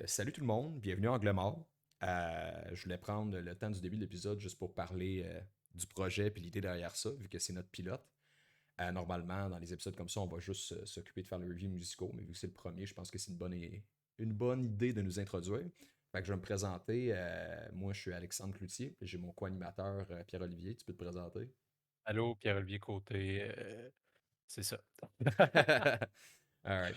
Salut tout le monde, bienvenue à Angle Mort. Je voulais prendre le temps du début de l'épisode juste pour parler du projet et l'idée derrière ça, vu que c'est notre pilote. Normalement, dans les épisodes comme ça, on va juste s'occuper de faire le review musicaux, mais vu que c'est le premier, je pense que c'est une bonne idée de nous introduire. Fait que je vais me présenter. Moi, je suis Alexandre Cloutier, et j'ai mon co-animateur Pierre-Olivier. Tu peux te présenter? Allô, Pierre-Olivier Côté, c'est ça. Alright.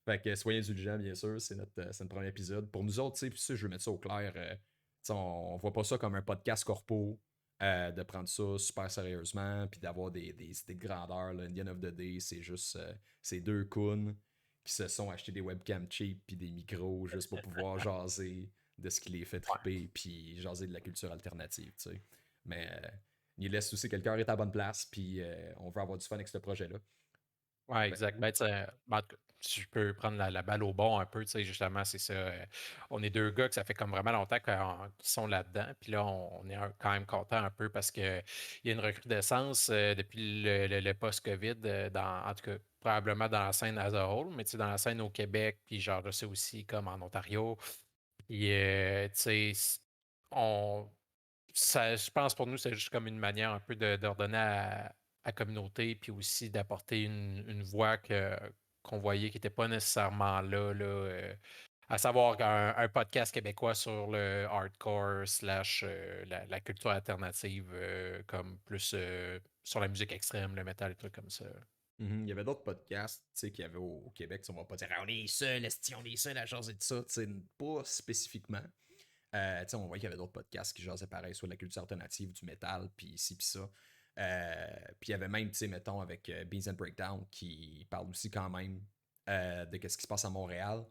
Fait que soyez indulgents, bien sûr, c'est notre premier épisode. Pour nous autres, tu sais, puis ça, je veux mettre ça au clair. Tu sais, on voit pas ça comme un podcast corpo, de prendre ça super sérieusement, puis d'avoir des idées de grandeur. Là. Indian of the Day, c'est juste ces deux coons qui se sont achetés des webcams cheap puis des micros juste pour pouvoir jaser de ce qui les fait Ouais. triper, puis jaser de la culture alternative, tu sais. Mais il laisse aussi que le cœur est à la bonne place, puis on veut avoir du fun avec ce projet-là. Ouais, Fait- exact. Ben, tu sais, en tout cas, si je peux prendre la balle au bon un peu, tu sais, justement, c'est ça. On est deux gars que ça fait comme vraiment longtemps qu'ils sont là-dedans. Puis là, on est quand même content un peu parce qu'il y a une recrudescence depuis le post-COVID, en tout cas, probablement dans la scène as a whole, mais tu sais, dans la scène au Québec, puis genre, je sais aussi comme en Ontario. Puis, tu sais, on, ça, je pense pour nous, c'est juste comme une manière un peu d'ordonner à la communauté, puis aussi d'apporter une voix qu'on voyait qui n'était pas nécessairement là, à savoir un podcast québécois sur le hardcore slash la culture alternative, comme plus sur la musique extrême, le métal, des trucs comme ça. Mhm. Il y avait d'autres podcasts qu'il y avait au Québec. On va pas dire ah, on est seul, on est seul à jaser de ça. Pas spécifiquement. On voyait qu'il y avait d'autres podcasts qui jasaient pareil, soit de la culture alternative, du métal, puis ici, puis ça. Puis il y avait même, mettons, avec Beans and Breakdown, qui parle aussi quand même de ce qui se passe à Montréal.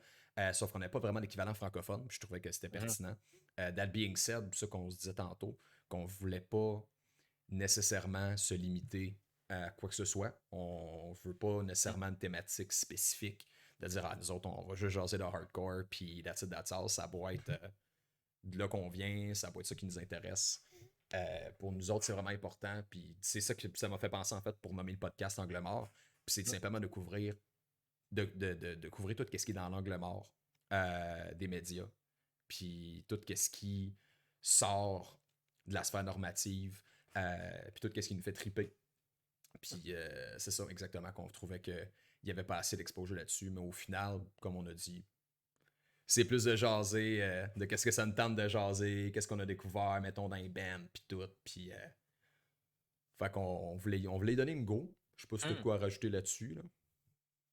Sauf qu'on n'avait pas vraiment d'équivalent francophone. Puis je trouvais que c'était Mhm. pertinent. That being said, ce qu'on se disait tantôt, qu'on voulait pas nécessairement se limiter à quoi que ce soit. On veut pas nécessairement une thématique spécifique de dire ah nous autres on va juste jaser de hardcore puis that's it, that's all. Ça doit être de là qu'on vient, ça doit être ça qui nous intéresse. Pour nous autres, c'est vraiment important. Puis c'est ça que ça m'a fait penser en fait pour nommer le podcast Angle mort. Puis c'est simplement de couvrir de couvrir tout ce qui est dans l'angle mort des médias. Puis tout ce qui sort de la sphère normative. Puis tout ce qui nous fait triper. Puis c'est ça exactement qu'on trouvait qu'il n'y avait pas assez d'exposure là-dessus. Mais au final, comme on a dit, c'est plus de jaser, de qu'est-ce que ça nous tente de jaser, qu'est-ce qu'on a découvert, mettons, dans les bands, puis tout. Puis, fait qu'on on voulait donner une go. Je sais pas si t'as de Hmm. quoi rajouter là-dessus. Là.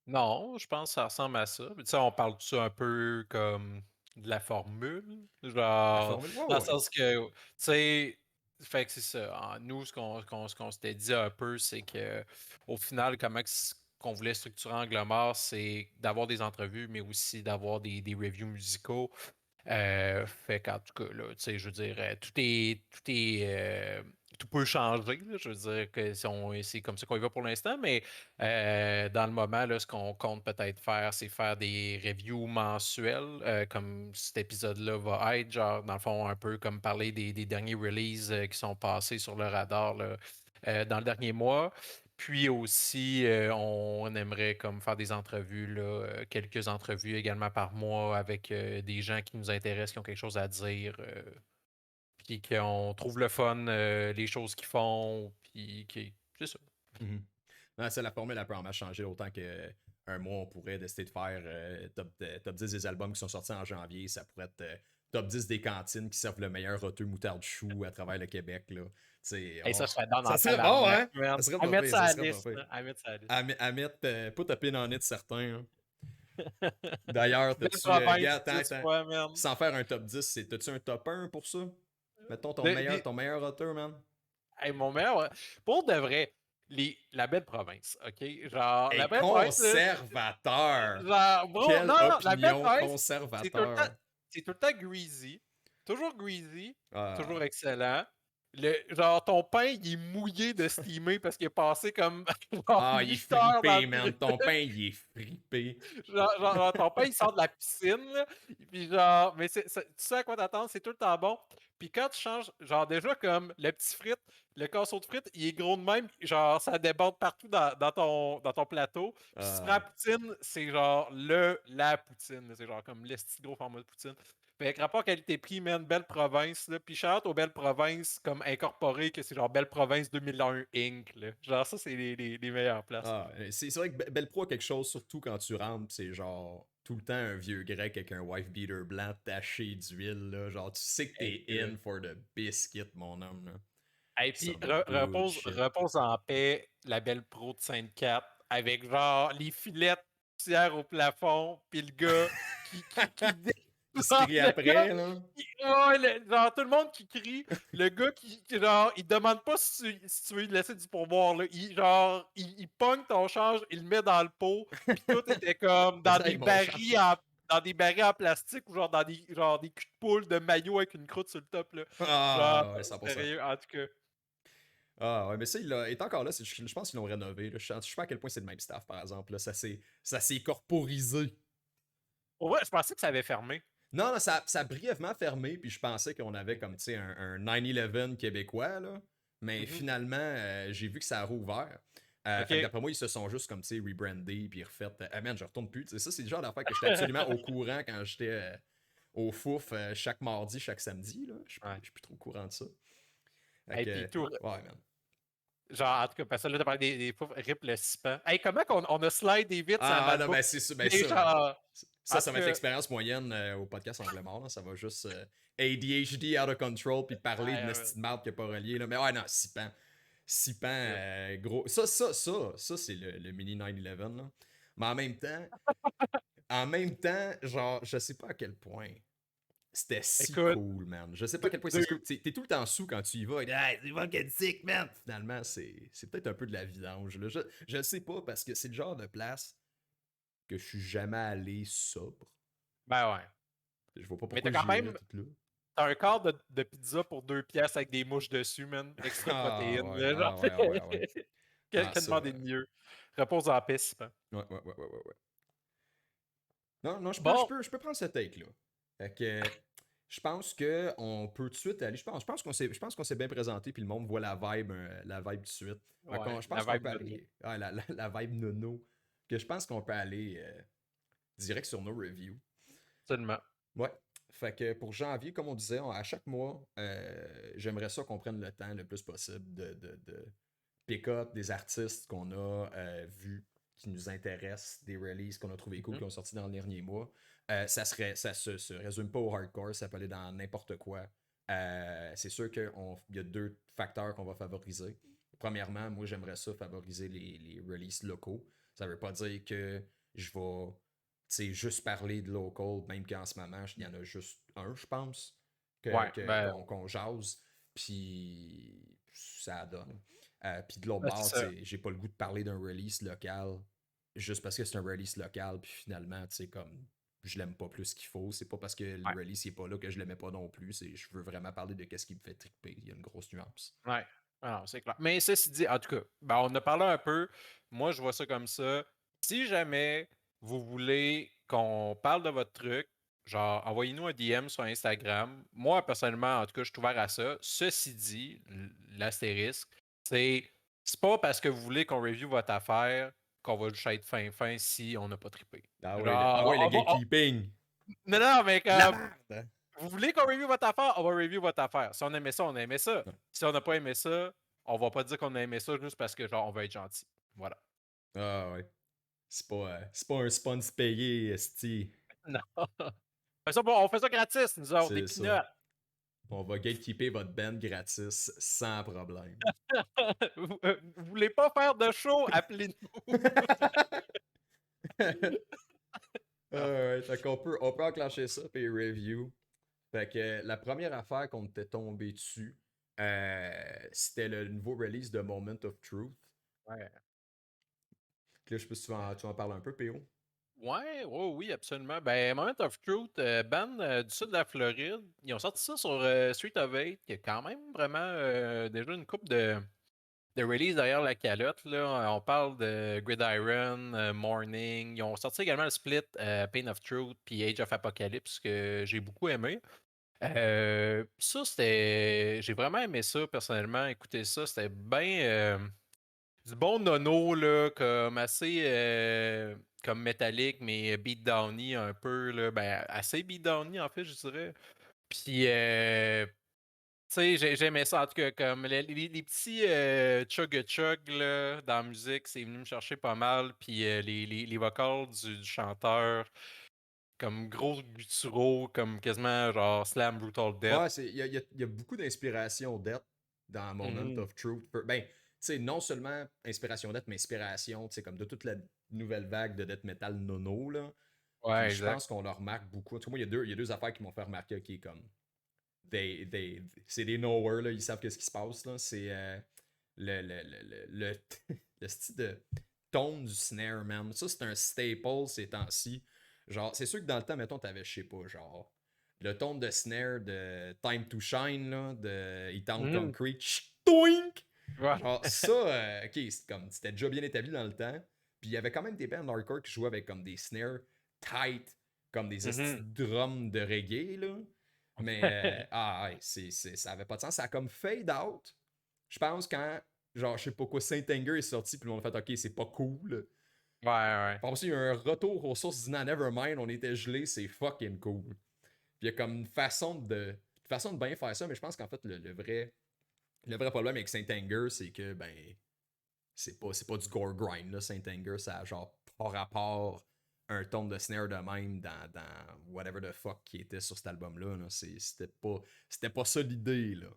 Non, je pense que ça ressemble à ça. Tu sais, on parle de ça un peu comme de la formule, La genre, formule, ouais, dans le ouais. sens que, tu sais, fait que c'est ça. Nous, ce qu'on s'était dit un peu, c'est que au final, qu'on voulait structurer Anglomar, c'est d'avoir des entrevues, mais aussi d'avoir des reviews musicaux. Fait qu'en tout cas, là, tu sais, je veux dire, tout peut changer, là. Je veux dire que c'est comme ça qu'on y va pour l'instant, mais dans le moment, là, ce qu'on compte peut-être faire, c'est faire des reviews mensuelles, comme cet épisode-là va être, genre, dans le fond, un peu comme parler des derniers releases qui sont passés sur le radar, là, dans le dernier mois. Puis aussi, on aimerait comme faire des entrevues, là, quelques entrevues également par mois avec des gens qui nous intéressent, qui ont quelque chose à dire, puis qu'on trouve le fun, les choses qu'ils font, puis c'est ça. Mhm. Non, c'est la formule, elle peut en mal changer. Autant que un mois, on pourrait décider de faire top 10 des albums qui sont sortis en janvier. Ça pourrait être top 10 des cantines qui servent le meilleur roteux moutarde chou à travers le Québec. Là. Et ça serait dans Ça le serait bon, tabarnak, hein? man. Ça serait À pas mettre pire, ça ça à la serait pas liste, pire. là. À mettre ça à la liste. À mettre, pas taper dans le nez de certains. Hein. D'ailleurs, Belle t'as-tu. province, Gars, attends, tu sais attends. quoi, man? Sans faire un top 10, t'as-tu un top 1 pour ça? Mettons Des- des- ton meilleur auteur, man. Hey, mon meilleur, pour de vrai, la belle province, OK? Genre, la Hey, belle province, là, conservateur! genre, bro, Quelle non, non, la belle opinion province, c'est tout le temps, conservateur! c'est tout le temps greasy. Toujours greasy, Ah, toujours excellent. Genre, ton pain, il est mouillé de steamer parce qu'il est passé comme genre Ah, il est 8 heures dans fripé, le man. Ton pain, il est fripé. genre, ton pain, il sort de la piscine, là. Puis genre, mais tu sais à quoi t'attendre, c'est tout le temps bon. Puis quand tu changes, genre, déjà, comme le petit frite, le casseau de frites, il est gros de même, genre, ça déborde partout dans ton plateau. Puis si tu prends la Ah, poutine, c'est genre la poutine, là. C'est genre comme l'esti de gros format de poutine. Fait que rapport qualité-prix, man, belle province, là. Puis shout aux belles provinces comme incorporées, que c'est genre Belle Province 2001 Inc. Là. Genre, ça, c'est les meilleures places. c'est vrai que Belpro a quelque chose, surtout quand tu rentres, c'est genre tout le temps un vieux grec avec un wife beater blanc taché d'huile, là. Genre, tu sais que t'es in for the biscuit, mon homme, là. Et puis, Some bullshit. repose en paix, la belle pro de Sainte-Cap, avec genre les filets de poussière au plafond, puis le gars qui Qui se genre, crie le gars, après, là. ouais, genre tout le monde qui crie, le gars genre, il demande pas si tu veux lui laisser du pourboire, là. Il pogne ton change, il le met dans le pot, puis tout était comme Mais ça, mon chat. dans des barils en plastique ou genre des culs de poule de maillot avec une croûte sur le top, là. Genre, Ah, ouais, 100%. sérieux, en tout cas. Ah, ouais, mais ça, il est encore là. Je pense qu'ils l'ont rénové, là. Je sais pas à quel point c'est le même staff, par exemple, là. Ça s'est corporisé. Ouais, je pensais que ça avait fermé. Non, non, ça a brièvement fermé, puis je pensais qu'on avait comme, tu sais, un 9-11 québécois, là. Mais Mhm. finalement, j'ai vu que ça a rouvert. Fait que OK. d'après moi, ils se sont juste comme, tu sais, rebrandés, puis refait. Ah man, je retourne plus. Tu sais, ça, c'est le genre d'affaire que j'étais absolument au courant quand j'étais au Fouf chaque mardi, chaque samedi, là. Ouais. Je suis plus trop au courant de ça. Fait Et que, puis tout, ouais, man. genre, en tout cas, parce que là, t'as parlé des poufs, rip le sipan. Hey, comment qu'on a slide des vitres à Ah, non, MacBook? ben c'est ça, ben Mais ça. genre, en Ça tout va être cas, l'expérience moyenne au podcast Angle Mort, là. Ça va juste ADHD out of control, puis parler de ouais, Nasty de marde qui a pas relié, là. Mais ouais, non, Sipan, rip. gros. Ça c'est le mini 9-11, là. Mais en même temps, genre, je sais pas à quel point c'était si Écoute, cool, man. Je sais pas à quel point c'est si cool. T'es tout le temps sous quand tu y vas. Et, hey, c'est volcanistique, man. Finalement, c'est peut-être un peu de la vidange, là. Je le sais pas, parce que c'est le genre de place que je suis jamais allé sobre. ben ouais. Je vois pas Mais pourquoi t'as quand j'irais même, tout là. t'as un quart de pizza pour 2 pièces avec des mouches dessus, man. Extra Ah protéines, ouais, là, genre, ah ouais, ah ouais, ah ouais. Ah que ça. demander de mieux? Repose en paix, sipan. Ouais. Non, non, Bon, je peux prendre ce take-là. Fait que je pense que on peut tout de suite aller. Je pense qu'on s'est bien présenté, puis le monde voit la vibe tout de suite. Fait ouais, je la pense qu'on vibe peut de nous. aller. Ah, la vibe nono. Que je pense qu'on peut aller direct sur nos reviews. Absolument. Ouais. Fait que pour janvier, comme on disait, à chaque mois, j'aimerais ça qu'on prenne le temps le plus possible de pick up des artistes qu'on a vus qui nous intéressent, des releases qu'on a trouvé cool Mhm. qui ont sorti dans le dernier mois. Ça se résume pas au hardcore, ça peut aller dans n'importe quoi. C'est sûr qu'il y a deux facteurs qu'on va favoriser. Premièrement, moi j'aimerais ça favoriser les releases locaux. Ça veut pas dire que je vais juste parler de local, même qu'en ce moment, il y en a juste un, je pense, Ouais, ben, qu'on jase, puis ça donne. Puis de l'autre ben, c'est bord, ça. j'ai pas le goût de parler d'un release local juste parce que c'est un release local, puis finalement, tu sais, comme je l'aime pas plus qu'il faut. C'est pas parce que le Ouais, release est pas là que je l'aimais pas non plus. Je veux vraiment parler de qu'est-ce qui me fait triper. Il y a une grosse nuance. ouais. Ah non, c'est clair. Mais ceci dit, en tout cas, ben, on en a parlé un peu. Moi, je vois ça comme ça. Si jamais vous voulez qu'on parle de votre truc, genre, envoyez-nous un DM sur Instagram. Moi, personnellement, en tout cas, je suis ouvert à ça. Ceci dit, l'astérisque, c'est pas parce que vous voulez qu'on review votre affaire qu'on va juste être fin si on n'a pas trippé. Ah ouais, Genre, le gatekeeping. non, non, mais La comme, merde! vous voulez qu'on review votre affaire? On va review votre affaire. Si on aimait ça, on a aimé ça. Si on n'a pas aimé ça, on va pas dire qu'on a aimé ça juste parce que, genre, on veut être gentil. Voilà. Ah ouais. C'est pas un sponsor payé, esti. Non. On fait ça gratis, nous autres, des C'est ça. peanuts. On va gatekeeper votre band gratis sans problème. Vous voulez pas faire de show? Appelez-nous. Parfait. Fait on peut enclencher ça, puis review. Fait que la première affaire qu'on était tombé dessus, c'était le nouveau release de Moment of Truth. Ouais. Là, je sais pas si tu en parles un peu, PO. Ouais, oui, absolument. Ben, Moment of Truth, band du sud de la Floride, ils ont sorti ça sur Street of Eight, qui est quand même vraiment déjà une coupe de release derrière la calotte. Là. On parle de Gridiron, Morning. Ils ont sorti également le split Pain of Truth puis Age of Apocalypse que j'ai beaucoup aimé. Ça, c'était. J'ai vraiment aimé ça personnellement. Écoutez ça, c'était bien. Du bon nono, là, comme assez comme métallique, mais beatdowny un peu, là. Ben, assez beatdowny, en fait, je dirais. Puis, tu sais, j'aimais ça, en tout cas, comme les petits chug-chug, là, dans la musique, c'est venu me chercher pas mal. Puis, les vocals du chanteur, comme gros gutturaux, comme quasiment genre Slam Brutal Death. Ouais, il y a beaucoup d'inspiration Death dans Moment Mhm. of Truth. Ben, tu sais, non seulement inspiration Death, mais inspiration, tu sais, comme de toute la nouvelle vague de Death Metal nono, là. Puis Ouais, je exact. pense qu'on le remarque beaucoup. En tout cas, moi, il y a deux affaires qui m'ont fait remarquer, qui est comme. C'est des knowers, là, ils savent qu'est-ce qui se passe, là. C'est le, le style de tone du snare, man. Ça, c'est un staple ces temps-ci. Genre, c'est sûr que dans le temps, mettons, t'avais, je sais pas, genre, le tone de snare de Time to Shine, là, de Eton Mhm. Concrete, toink! Ouais. Genre, ça, ok, c'était déjà bien établi dans le temps. Puis il y avait quand même des bands hardcore qui jouaient avec comme des snares tight, comme des estis Mhm. de drums de reggae, là. Mais, ouais, ça avait pas de sens. Ça a comme fade out. Je pense quand, genre, je sais pas quoi, Saint Anger est sorti, puis on a fait, ok, c'est pas cool. Ouais, ouais. Par contre, il y a un retour aux sources disant Nevermind, on était gelés, c'est fucking cool. Puis il y a comme une façon de bien faire ça, mais je pense qu'en fait, le vrai problème avec Saint Anger, c'est que, ben, c'est pas du gore grind, là, Saint Anger, ça a genre par rapport un ton de snare de même dans whatever the fuck qui était sur cet album-là. Là. C'était pas ça l'idée, là.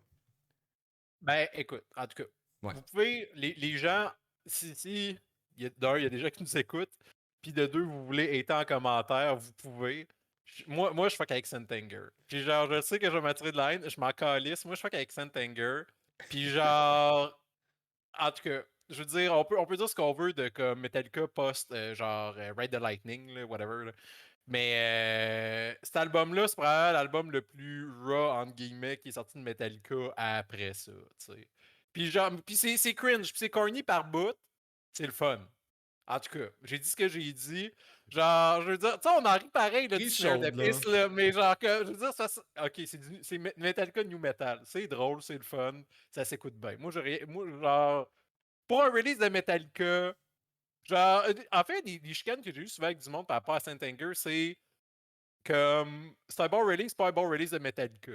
Ben, écoute, en tout cas, Ouais. vous pouvez, les gens, si d'un, il y a des gens qui nous écoutent, puis de deux, vous voulez être en commentaire, vous pouvez. Moi, je fuck avec Sentenger. Puis genre, je sais que je vais m'attirer de la haine, je m'en calisse. Moi, je fuck avec Sentenger. Puis genre, en tout cas, je veux dire, on peut dire ce qu'on veut de comme Metallica post, genre, Ride the Lightning, là, whatever. Là. Mais cet album-là, c'est probablement l'album le plus raw, entre guillemets, qui est sorti de Metallica après ça, tu sais. Puis genre, puis c'est cringe, puis c'est corny par bout, c'est le fun. En tout cas, j'ai dit ce que j'ai dit. Genre, je veux dire, tu sais, on en rit pareil là, du Prise snare de chaude, là. piste, là, mais genre, que, je veux dire, ok, c'est Metallica New Metal. C'est drôle, c'est le fun, ça s'écoute bien. Moi, genre, pour un release de Metallica, genre, en fait, des chicanes que j'ai eues souvent avec du monde par rapport à Saint Anger, c'est comme c'est un bon release, c'est pas un bon release de Metallica.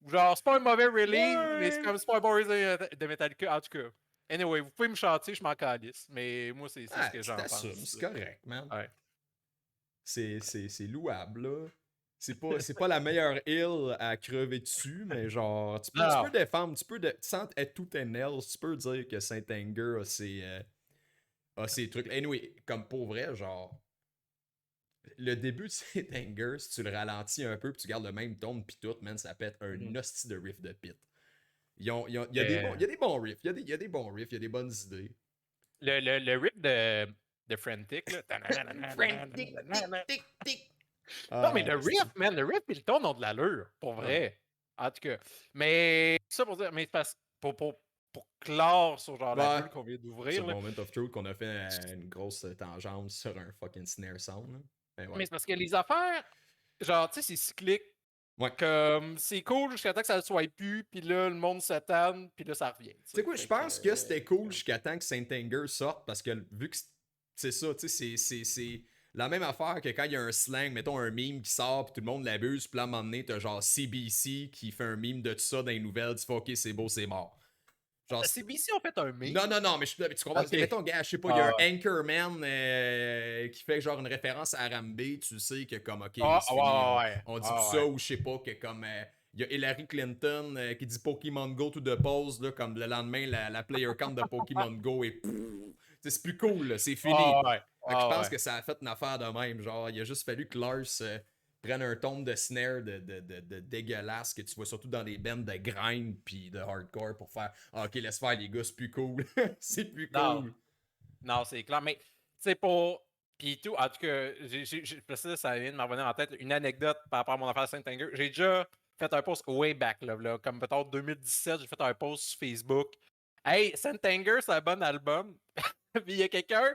Genre, c'est pas un mauvais release, mais Ouais! c'est pas un bon release de Metallica, en tout cas. Anyway, vous pouvez me chanter, je m'en calisse, mais moi, c'est ce Ah, que tu j'en t'assumes, pense. c'est correct, man. Ouais. C'est louable, là. C'est pas la meilleure hill à crever dessus, mais genre, tu peux Non. défendre, sans être tout un L, tu peux dire que Saint Anger a ses trucs. Anyway, comme pour vrai, genre, le début de Saint Anger, si tu le ralentis un peu puis tu gardes le même ton pis tout, man, ça pète un Mhm. hostie de riff de pit. Il y a des bons, Euh, il y a des bons riffs, il y a des bons riffs, il y a des bonnes idées. le rip de Frantic, là. Frantic, tic, tic, tic. Non, mais Ah, le esti. riff, man, le riff et le ton ont de l'allure, pour Ouais. vrai. En tout cas. Mais, ça pour dire, mais pour clore sur genre la Ouais. bulle qu'on vient Sur d'ouvrir, là. Moment of Truth qu'on a fait une grosse tangente sur un fucking snare sound. Là. Ben ouais. Mais c'est parce que les affaires, genre, tu sais, c'est cyclique. Ouais. Tu Comme, c'est cool jusqu'à temps que ça ne soit plus, puis là, le monde s'attend, puis là, ça revient, tu sais sais. quoi, je Fait que, pense que c'était cool jusqu'à temps que Saint Anger sorte parce que vu que c'est ça, tu sais, c'est la même affaire que quand il y a un slang, mettons un meme qui sort puis tout le monde l'abuse, puis là à un moment donné, t'as genre CBC qui fait un meme de tout ça dans les nouvelles, tu fais ok, c'est beau, c'est mort. Genre, CBC ont fait un non, meme. non, non, mais tu comprends? Ok. Mettons, gars, je sais pas, il y a Ah, un Anchorman qui fait genre une référence à Arambe, tu sais que comme, ok, ah, c'est ouais, fini, on, ouais, on dit plus ah, ça, ouais. ou je sais pas, que comme, il y a Hillary Clinton qui dit Pokémon Go to the pause, là, comme le lendemain, la player count de Pokémon Go est. C'est plus cool, là, c'est fini. Ah, ouais, Fait que je ah, pense ouais. que ça a fait une affaire de même. Genre, il a juste fallu que Lars prenne un ton de snare de dégueulasse que tu vois surtout dans les bands de grind puis de hardcore pour faire ah, ok, laisse faire les gars, c'est plus cool. C'est plus Non, cool. non, c'est clair. Mais, tu sais, pour. Puis tout, en tout cas, parce que là, ça vient de me revenir en tête une anecdote par rapport à mon affaire Saint-Anger. J'ai déjà fait un post way back, là, comme peut-être 2017, j'ai fait un post sur Facebook. Hey, Saint-Anger, c'est un bon album. Puis il y a quelqu'un,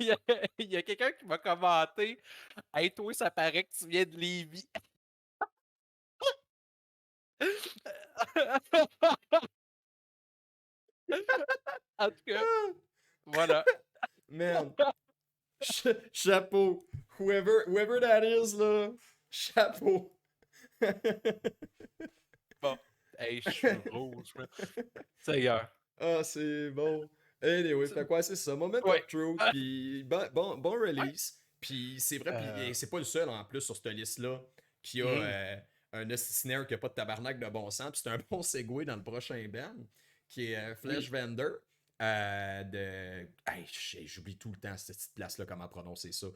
il y a, il y a quelqu'un qui m'a commenté. Hey, toi, ça paraît que tu viens de Lévis. En tout cas, Ah, voilà. man, chapeau. Whoever that is, là, chapeau. Bon, hey, je suis rouge, man. Seigneur. Ah, c'est bon. Anyway, fait quoi, c'est ça. Moment Ouais. of Truth, puis bon Ouais. release. Puis c'est vrai, puis Euh, c'est pas le seul en plus sur cette liste-là qui a mhm. un snare qui a pas de tabarnak de bon sens. Puis c'est un bon segue dans le prochain band qui est Flesh Oui. Vendor. De. Hey, j'oublie tout le temps cette petite place-là, comment prononcer ça.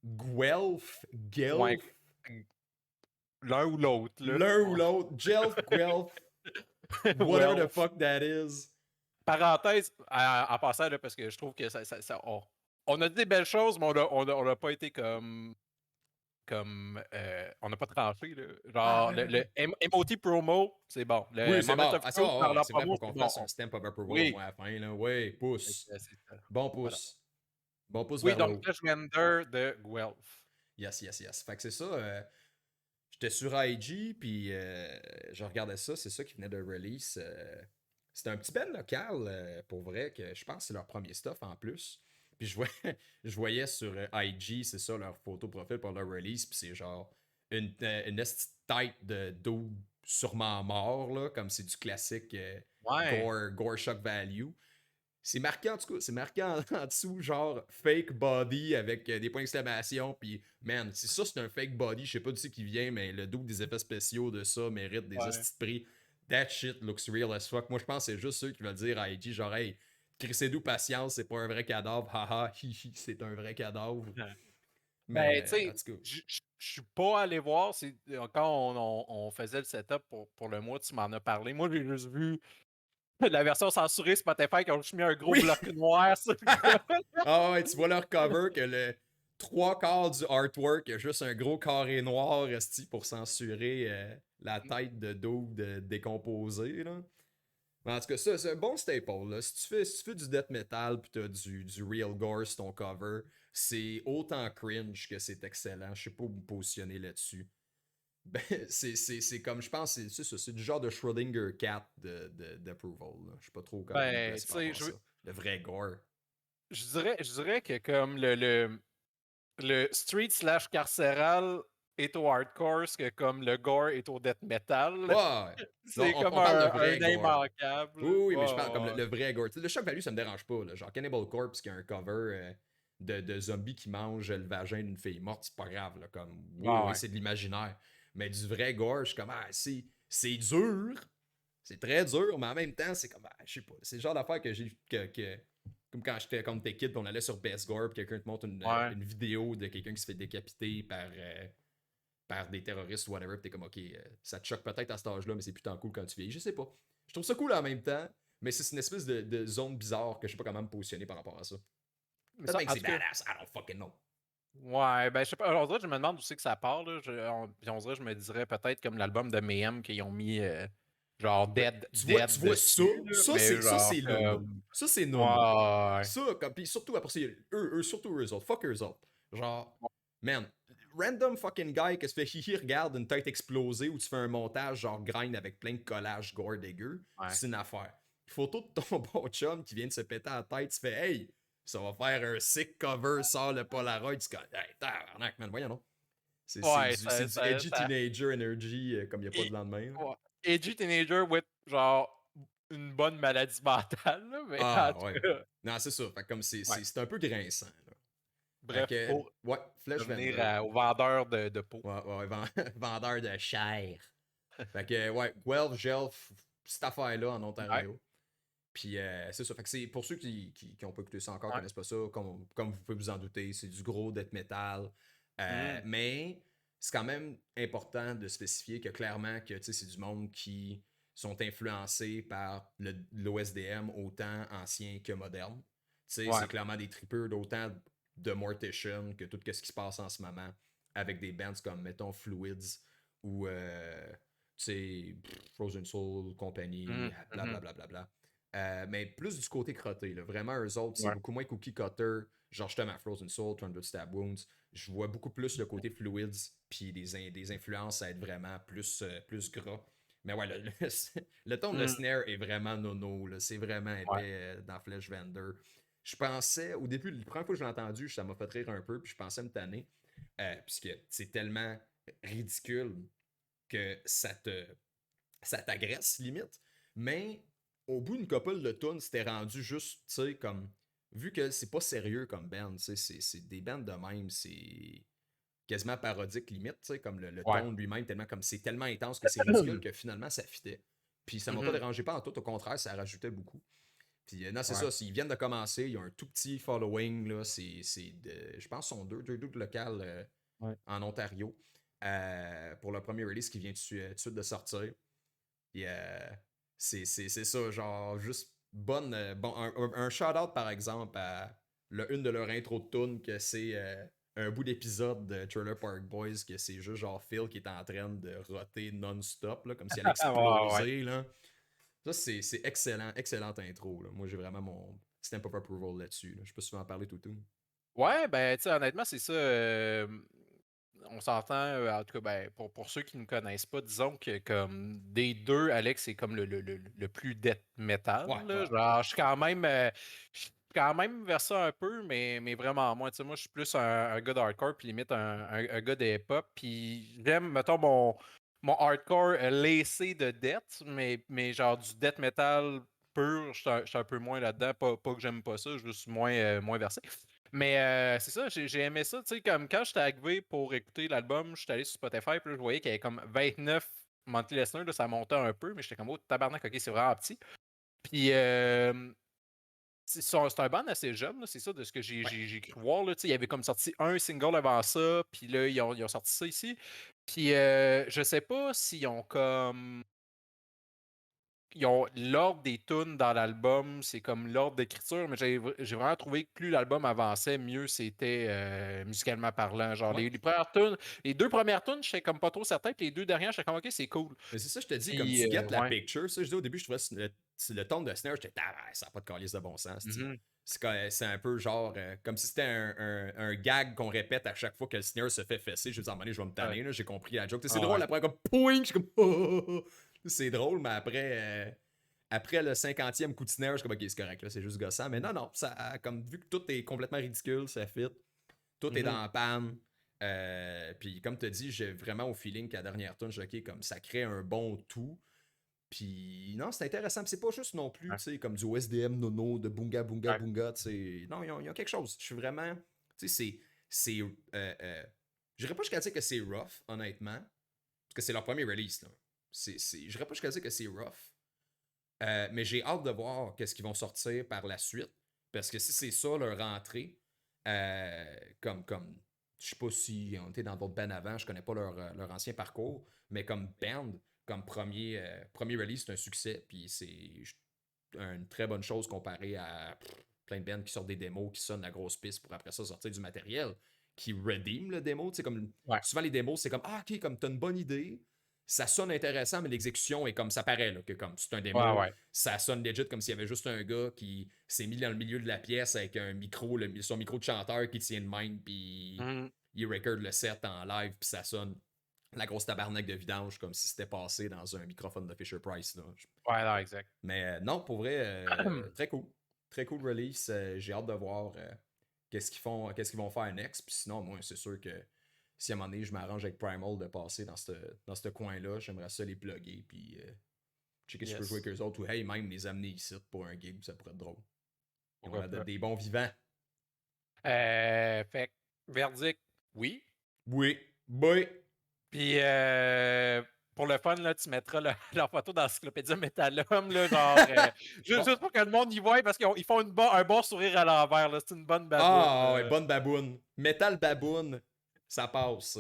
Guelph, Ouais. Guelph, L'un ou l'autre, là. l'un ou l'autre, Guelph, Guelph, whatever the Well, fuck that is. parenthèse, en passant, là, parce que je trouve que on a dit des belles choses, mais on a pas été on n'a pas tranché, là. Ah, Genre, ouais, ouais, le ouais. MOT promo, c'est bon. Le Oui, c'est Moment bon. of Ah, ça, Truth par leur c'est vrai, promo, pour qu'on c'est bon. fasse un stamp of approval au Oui. moins à la fin, là. Oui, Fait pouce. que c'est ça. Bon Voilà. pouce. Bon pouce Oui, vers le donc, haut. Flash Render de Guelph. Yes, yes, yes. Fait que c'est ça. J'étais sur IG, puis je regardais ça. C'est ça qui venait de release. C'était un petit bel local, pour vrai, que je pense que c'est leur premier stuff en plus. Puis je voyais sur IG, c'est ça, leur photo profil pour leur release, puis c'est genre une esti de tête de dos sûrement mort, là, comme c'est du classique Ouais. gore shock value. C'est marqué en tout cas, c'est marqué en dessous, genre fake body avec des points d'exclamation. Puis, man, si ça c'est un fake body, je sais pas d'où qui vient, mais le dos des effets spéciaux de ça mérite des Ouais. hosties de prix. That shit looks real as fuck. Moi, je pense que c'est juste ceux qui veulent dire à IG, genre, hey, crissez-nous patience, c'est pas un vrai cadavre, haha, hihi, c'est un vrai cadavre. Ben, tu Mais, en sais, tout cas, je suis pas allé voir. Quand on faisait le setup pour le mois, tu m'en as parlé. Moi, j'ai juste vu la version censurée Spotify qui ont juste mis un gros oui! bloc noir sur le gars. Ah ouais, tu vois leur cover que le trois quarts du artwork, il y a juste un gros carré noir esti, pour censurer la tête de Dude décomposée. Là. Mais en tout cas, ça, c'est un bon staple. Là. Si tu fais du death metal pis t'as du real gore sur ton cover, c'est autant cringe que c'est excellent. Je sais pas où me positionner là-dessus. Ben, c'est comme, je pense, c'est ça. C'est du genre de Schrödinger cat d'approval. Je sais pas trop comment me Ben, placer tu par rapport sais, à ça. Le vrai gore. je dirais que comme le street slash carcéral est au hardcore, ce que comme le gore est au death metal. Ouais. Non, C'est comme on parle de un vrai gore. Oui, immanquable. oui, mais je parle comme Ouais, le vrai gore. T'sais, le shock value, ça me dérange pas. Là. Genre Cannibal Corpse qui a un cover de zombies qui mangent le vagin d'une fille morte, c'est pas grave. Là, comme, oui, ouais. oui, Ouais. c'est de l'imaginaire. Mais du vrai gore, je suis comme, ah, c'est dur. C'est très dur, mais en même temps, c'est comme, ah, je sais pas. C'est le genre d'affaire que j'ai. Comme quand j'étais comme t'es kid, on allait sur Best Gore, puis quelqu'un te montre Ouais. une vidéo de quelqu'un qui se fait décapiter par des terroristes ou whatever, pis t'es comme, ok, ça te choque peut-être à cet âge-là, mais c'est putain cool quand tu vieillis. Je sais pas. Je trouve ça cool en même temps, mais c'est une espèce de zone bizarre que je sais pas comment me positionner par rapport à ça. Mais Peut-être ça, bien que en c'est tout cas, badass, I don't fucking know. ouais, ben je sais pas. On dirait que je me demande où c'est que ça part, là. Puis on dirait je me dirais peut-être comme l'album de Mayhem qu'ils ont mis genre Ben, Dead tu vois ça, dessus, là. Mais ça genre c'est nono. comme. Ça c'est nono. Ouais. Ça, comme, pis surtout après ça, surtout eux autres, fuck eux autres. Genre, man, random fucking guy qui se fait hihi, regarde une tête explosée ou tu fais un montage genre grind avec plein de collages gore dégueu, Ouais. c'est une affaire. Photo de ton bon chum qui vient de se péter la tête, tu fais hey, ça va faire un sick cover, sort le Polaroid, tu dis hey, tabarnak, man, voyons non. Ouais, C'est du edgy teenager energy comme il n'y a pas de Et, lendemain. Là. ouais. Edgy Teenager with genre une bonne maladie mentale, là. Mais en Ah tout ouais. cas, Non, c'est ça. Fait comme ouais. c'est un peu grinçant. Là. Fait Bref, que, pour ouais, Flesh revenir Vendor. au vendeur de peau. Ouais, ouais, vendeur de chair. Fait que, ouais, Guelph, Gelf, cette affaire-là en Ouais. Ontario. Puis c'est ça. Fait que c'est pour ceux qui ont pas écouté ça encore, Ouais. connaissent pas ça, comme vous pouvez vous en douter, c'est du gros death metal. Mhm. Mais c'est quand même important de spécifier que clairement que c'est du monde qui sont influencés par l'OSDM autant ancien que moderne. Ouais. C'est clairement des tripeurs d'autant de Mortician que tout ce qui se passe en ce moment avec des bands comme, mettons, Fluids ou, tu sais, Frozen Soul, compagnie, Mhm, mhm. blablabla. Bla, bla, bla, bla. Mais plus du côté crotté, là. Vraiment, eux autres, c'est Ouais. beaucoup moins cookie cutter. Genre, justement, Frozen Soul, 200 Stab Wounds. Je vois beaucoup plus le côté Fluids, puis des influences à être vraiment plus gras. Mais ouais, le ton de Mhm, snare est vraiment nono, là. C'est vraiment ouais. épais dans Flesh Vendor. Je pensais, au début, la première fois que je l'ai entendu, ça m'a fait rire un peu, puis je pensais me tanner, puisque c'est tellement ridicule que ça t'agresse limite. Mais au bout d'une couple de tunes, c'était rendu juste, tu sais, comme, vu que c'est pas sérieux comme band, tu sais, c'est des bands de même, c'est quasiment parodique limite, tu sais, comme le Ouais. ton lui-même, tellement comme c'est tellement intense que c'est ridicule que finalement ça fitait. Puis ça m'a pas Mhm. dérangé pas en tout, au contraire, ça rajoutait beaucoup. Puis non, c'est Ouais. ça, ils viennent de commencer, il y a un tout petit following, là, je pense qu'ils sont deux doutes locales Ouais. en Ontario pour le premier release qui vient tout de suite de sortir. Puis c'est ça, genre, juste un shout-out par exemple à une de leurs intros de tune que c'est un bout d'épisode de Trailer Park Boys que c'est juste genre Phil qui est en train de roter non-stop, là, comme si elle allait Ouais, ouais. exploser, là. Ça, c'est excellent, excellente intro, là. Moi, j'ai vraiment mon stamp of approval là-dessus, là. Je peux souvent en parler tout. Ouais, ben, tu sais, honnêtement, c'est ça. On s'entend, en tout cas, ben, pour ceux qui ne connaissent pas, disons que comme des deux, Alex est comme le plus death metal. Ouais, Là. ouais. Genre, je suis quand même vers ça un peu, mais vraiment moins. Tu sais, moi, je suis plus un gars de hardcore, puis limite un gars de hip-hop. Puis j'aime, mettons, mon hardcore lacé de death, mais genre du death metal pur, je suis un peu moins là-dedans. Pas que j'aime pas ça, je suis moins versé. Mais c'est ça, j'ai aimé ça. Tu sais, comme quand j'étais arrivé pour écouter l'album, j'étais allé sur Spotify, puis là, je voyais qu'il y avait comme 29 monthly listeners, là, ça montait un peu, mais j'étais comme, oh, tabarnak, ok, c'est vraiment petit. Puis, c'est un band assez jeune, là, c'est ça, de ce que Ouais. j'ai cru voir. Là, tu sais, il y avait comme sorti un single avant ça, puis là, ils ont sorti ça ici. Puis, je sais pas s'ils ont comme ils ont l'ordre des tunes dans l'album, c'est comme l'ordre d'écriture, mais j'ai vraiment trouvé que plus l'album avançait, mieux c'était musicalement parlant. Genre Ouais. les premières tunes, les deux premières tunes, j'étais comme pas trop certain, puis les deux dernières, j'étais comme ok, c'est cool. Mais c'est ça, je te dis, comme Puis tu get la ouais. picture, ça, je dis au début, je trouvais le ton de snare, j'étais, ça n'a pas de calice de bon sens, c'ti. Mhm. C'est un peu genre, comme si c'était un gag qu'on répète à chaque fois que le snare se fait fesser. Je me dis, à un moment donné, je vais me Ouais. tanner, là, j'ai compris la joke. C'est Ah drôle, ouais. après, comme, poing, je suis comme, oh, oh, oh. C'est drôle, mais après le 50e coup de snare, je suis comme, ok, c'est correct, là, c'est juste gossant. Mais non, non, ça, comme, vu que tout est complètement ridicule, ça fit, tout est Mhm. dans la panne. Puis comme tu as dit, j'ai vraiment au feeling qu'à la dernière tune, je dis, ok, comme ça crée un bon tout. Puis non, c'est intéressant. Puis c'est pas juste non plus, Ouais. tu sais, comme du OSDM nono, de bunga bunga Ouais. bunga, tu sais. Non, ils ont quelque chose. Je suis vraiment, tu sais, c'est, je dirais pas jusqu'à dire que c'est rough, honnêtement, parce que c'est leur premier release, là. Je dirais pas jusqu'à dire que c'est rough, mais j'ai hâte de voir qu'est-ce qu'ils vont sortir par la suite, parce que si c'est ça leur rentrée, comme je sais pas si on était dans d'autres bands avant, je connais pas leur ancien parcours, mais comme band, comme premier release, c'est un succès, puis c'est une très bonne chose comparé à plein de bands qui sortent des démos, qui sonnent la grosse piste pour après ça sortir du matériel, qui redeem le démo. Tu sais, comme Ouais. souvent les démos, c'est comme ah ok, comme t'as une bonne idée, ça sonne intéressant, mais l'exécution est comme ça paraît, là, que comme c'est un Ouais. démo, Ouais. ça sonne legit comme s'il y avait juste un gars qui s'est mis dans le milieu de la pièce avec un micro, son micro de chanteur qui tient de même, puis Mhm. il record le set en live, puis ça sonne la grosse tabarnak de vidange comme si c'était passé dans un microphone de Fisher Price. Là. Ouais, non, exact. Mais non, pour vrai, très cool. Très cool release. J'ai hâte de voir qu'est-ce qu'ils vont faire next. Puis sinon, moi, c'est sûr que si à un moment donné, je m'arrange avec Primal de passer dans ce coin-là, j'aimerais ça les plugger. Puis checker si je peux jouer Yes. avec eux autres ou hey, même les amener ici pour un gig, ça pourrait être drôle. Ils ont Pourquoi l'air d'être pas. des bons vivants. Fait que, verdict, oui. Oui, boy. Puis pour le fun, là, tu mettras leur photo dans l'encyclopédie Métalhomme, là, genre Bon. juste pour que le monde y voie parce qu'ils font un bon sourire à l'envers, là. C'est une bonne baboune. Ah, ouais, bonne baboune. Metal baboune, ça passe.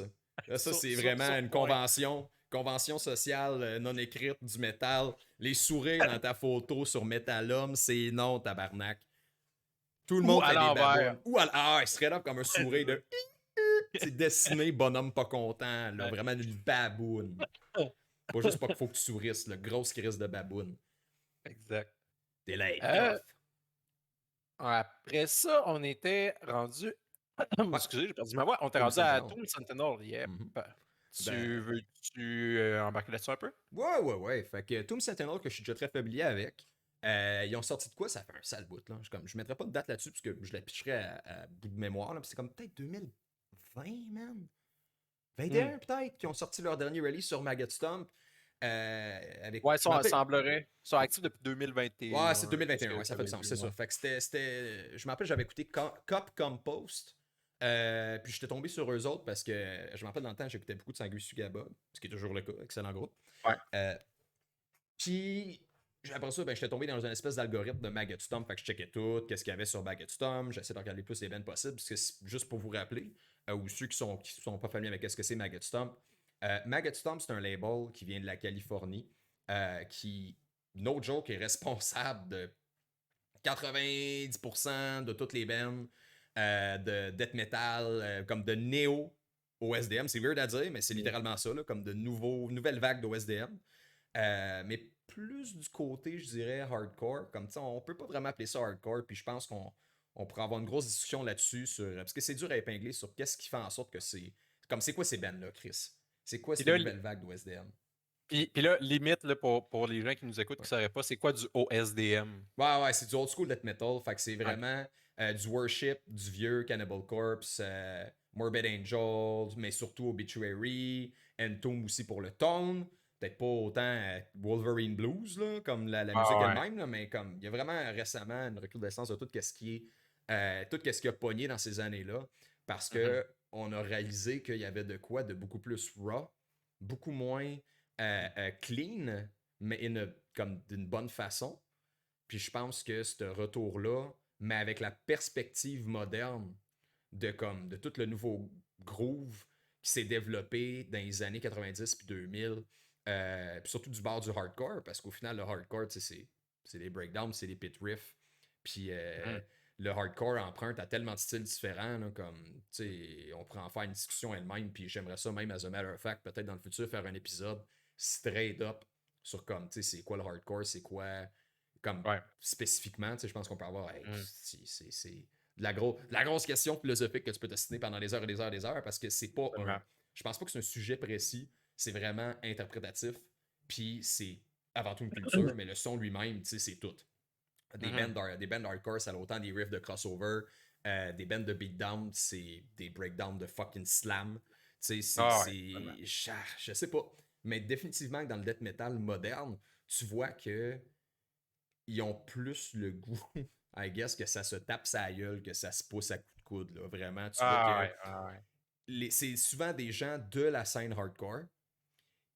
Là, ça, Sur, c'est sur, vraiment sur une point. convention sociale non écrite du métal. Les sourires dans ta photo sur Metalum, c'est non, tabarnak. Tout le Ou monde à fait des l'envers. babounes. Ou il serait là comme un C'est sourire ça. de. C'est dessiné, bonhomme pas content, là. Vraiment une baboune. Pas juste pas qu'il faut que tu sourisses, le grosse crise de baboune. Exact. T'es là, Euh, tough. Après ça, on était rendu. Ouais, Excusez, j'ai perdu ma voix. On était Tomb rendu à Sentinel. Tomb Sentinel. Yep. Mhm. Tu Ben, veux-tu embarquer là-dessus un peu? ouais. Fait que Tomb Sentinel, que je suis déjà très familier avec, ils ont sorti de quoi? Ça fait un sale bout, là. Je mettrais pas de date là-dessus, parce que je la pitcherais à bout de mémoire, là. C'est comme peut-être 2020, man. Hmm. 21 peut-être, qui ont sorti leur dernier release sur Maggot Stomp. Ouais, Je me rappelle. semblerait. Ils sont actifs depuis 2021. Ouais, c'est C'est ce 2021, que ouais, ça fait du j'avais sens, vu. c'est Ouais. ça. Fait que je me rappelle, j'avais écouté Cop Compost. Puis j'étais tombé sur eux autres parce que je me rappelle dans le temps, j'écoutais beaucoup de Sangue Sugaba, ce qui est toujours le cas, excellent groupe. Ouais. Euh, Puis après ça, ben, j'étais tombé dans une espèce d'algorithme de Maggot Stomp, fait que je checkais tout, qu'est-ce qu'il y avait sur Maggot Stomp, j'essaie de regarder plus les bands possibles, parce que juste pour vous rappeler, ou ceux qui sont pas familiers avec ce que c'est Maggot Stomp, Maggot Stomp, c'est un label qui vient de la Californie, qui, no joke, est responsable de 90% de toutes les bands de death metal, comme de néo OSDM. C'est weird à dire, mais c'est Mm. littéralement ça, là, comme de nouvelles vagues d'OSDM. Mais plus du côté, je dirais, hardcore. Comme ça, on peut pas vraiment appeler ça hardcore. Puis je pense qu'on pourrait avoir une grosse discussion là-dessus. Parce que c'est dur à épingler sur qu'est-ce qui fait en sorte que c'est. Comme c'est quoi ces bands-là, Chris? C'est quoi Puis ces là, nouvelles vagues d'OSDM? puis là, limite, là, pour les gens qui nous écoutent qui ne sauraient pas, c'est quoi du OSDM? Ouais, c'est du old school death metal. Fait que c'est Ouais. vraiment du worship, du vieux Cannibal Corpse, Morbid Angel, mais surtout Obituary, Entomb aussi pour le tone. Peut-être pas autant Wolverine Blues, là, comme la musique Ah ouais. elle-même, là, mais comme il y a vraiment récemment une recrudescence de tout ce qui est tout ce qui a pogné dans ces années-là. Parce Mhm. que on a réalisé qu'il y avait de quoi de beaucoup plus raw, beaucoup moins clean, mais comme d'une bonne façon. Puis je pense que ce retour-là, mais avec la perspective moderne de tout le nouveau groove qui s'est développé dans les années 90 puis 2000, puis surtout du bord du hardcore, parce qu'au final, le hardcore, c'est des breakdowns, c'est des pit riffs. Puis Mhm. le hardcore emprunte à tellement de styles différents, là, comme, on pourrait en faire une discussion elle-même, puis j'aimerais ça même, as a matter of fact, peut-être dans le futur, faire un épisode straight up sur comme, c'est quoi le hardcore, c'est quoi comme Ouais. spécifiquement, je pense qu'on peut avoir. Hey, Mhm. c'est de la grosse question philosophique que tu peux te pendant des heures et des heures et des heures parce que c'est pas un. Absolument. Je pense pas que c'est un sujet précis. C'est vraiment interprétatif. Puis c'est avant tout une culture, mais le son lui-même, c'est tout. Mhm. Des bands hardcore, ça a autant des riffs de crossover, des bands de beatdown, c'est des breakdowns de fucking slam. Ah ouais. Absolument. Je sais pas. Mais définitivement que dans le death metal moderne, tu vois que ils ont plus le goût, I guess, que ça se tape sa gueule, que ça se pousse à coups de coude. Là. Vraiment, tu vois Ah que ouais. Ah ouais. c'est souvent des gens de la scène hardcore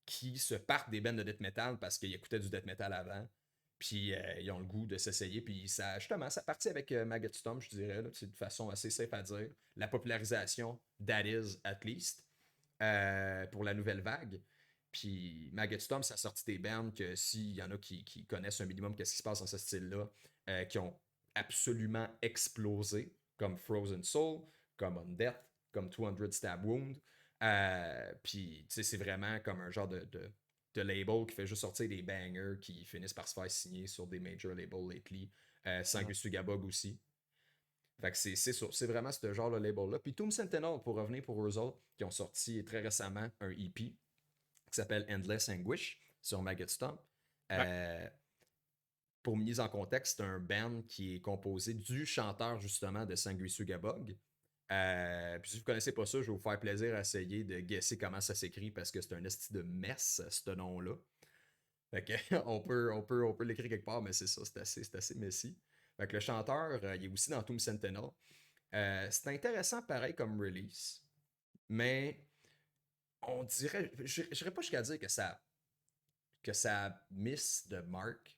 qui se partent des bands de death metal parce qu'ils écoutaient du death metal avant. Puis ils ont le goût de s'essayer. Puis ça, justement, ça partit avec Maggot Stomp, je dirais. C'est de façon assez safe à dire. La popularisation, that is, at least, pour la nouvelle vague. Puis Maggot Stomp, ça a sorti des bands que s'il y en a qui connaissent un minimum qu'est-ce qui se passe dans ce style-là, qui ont absolument explosé, comme Frozen Soul, comme Undeath, comme 200 Stab Wound. Puis, tu sais, c'est vraiment comme un genre de label qui fait juste sortir des bangers qui finissent par se faire signer sur des major labels lately. Mhm. Sangus Sugabog aussi. Fait que c'est vraiment ce genre de label-là. Puis Tomb Sentinel, pour revenir pour eux autres, qui ont sorti très récemment un EP qui s'appelle Endless Anguish sur Maggot Stomp. Ouais. Euh, pour mise en contexte, c'est un band qui est composé du chanteur justement de Sanguisu Gabog. Puis si vous ne connaissez pas ça, je vais vous faire plaisir à essayer de guesser comment ça s'écrit parce que c'est un esti de mess, ce nom-là. Fait que on peut l'écrire quelque part, mais c'est ça, c'est assez messy. Fait que le chanteur, il est aussi dans Tomb Sentinel. C'est intéressant pareil comme release, mais on dirait, je n'irais pas jusqu'à dire que ça miss de marque,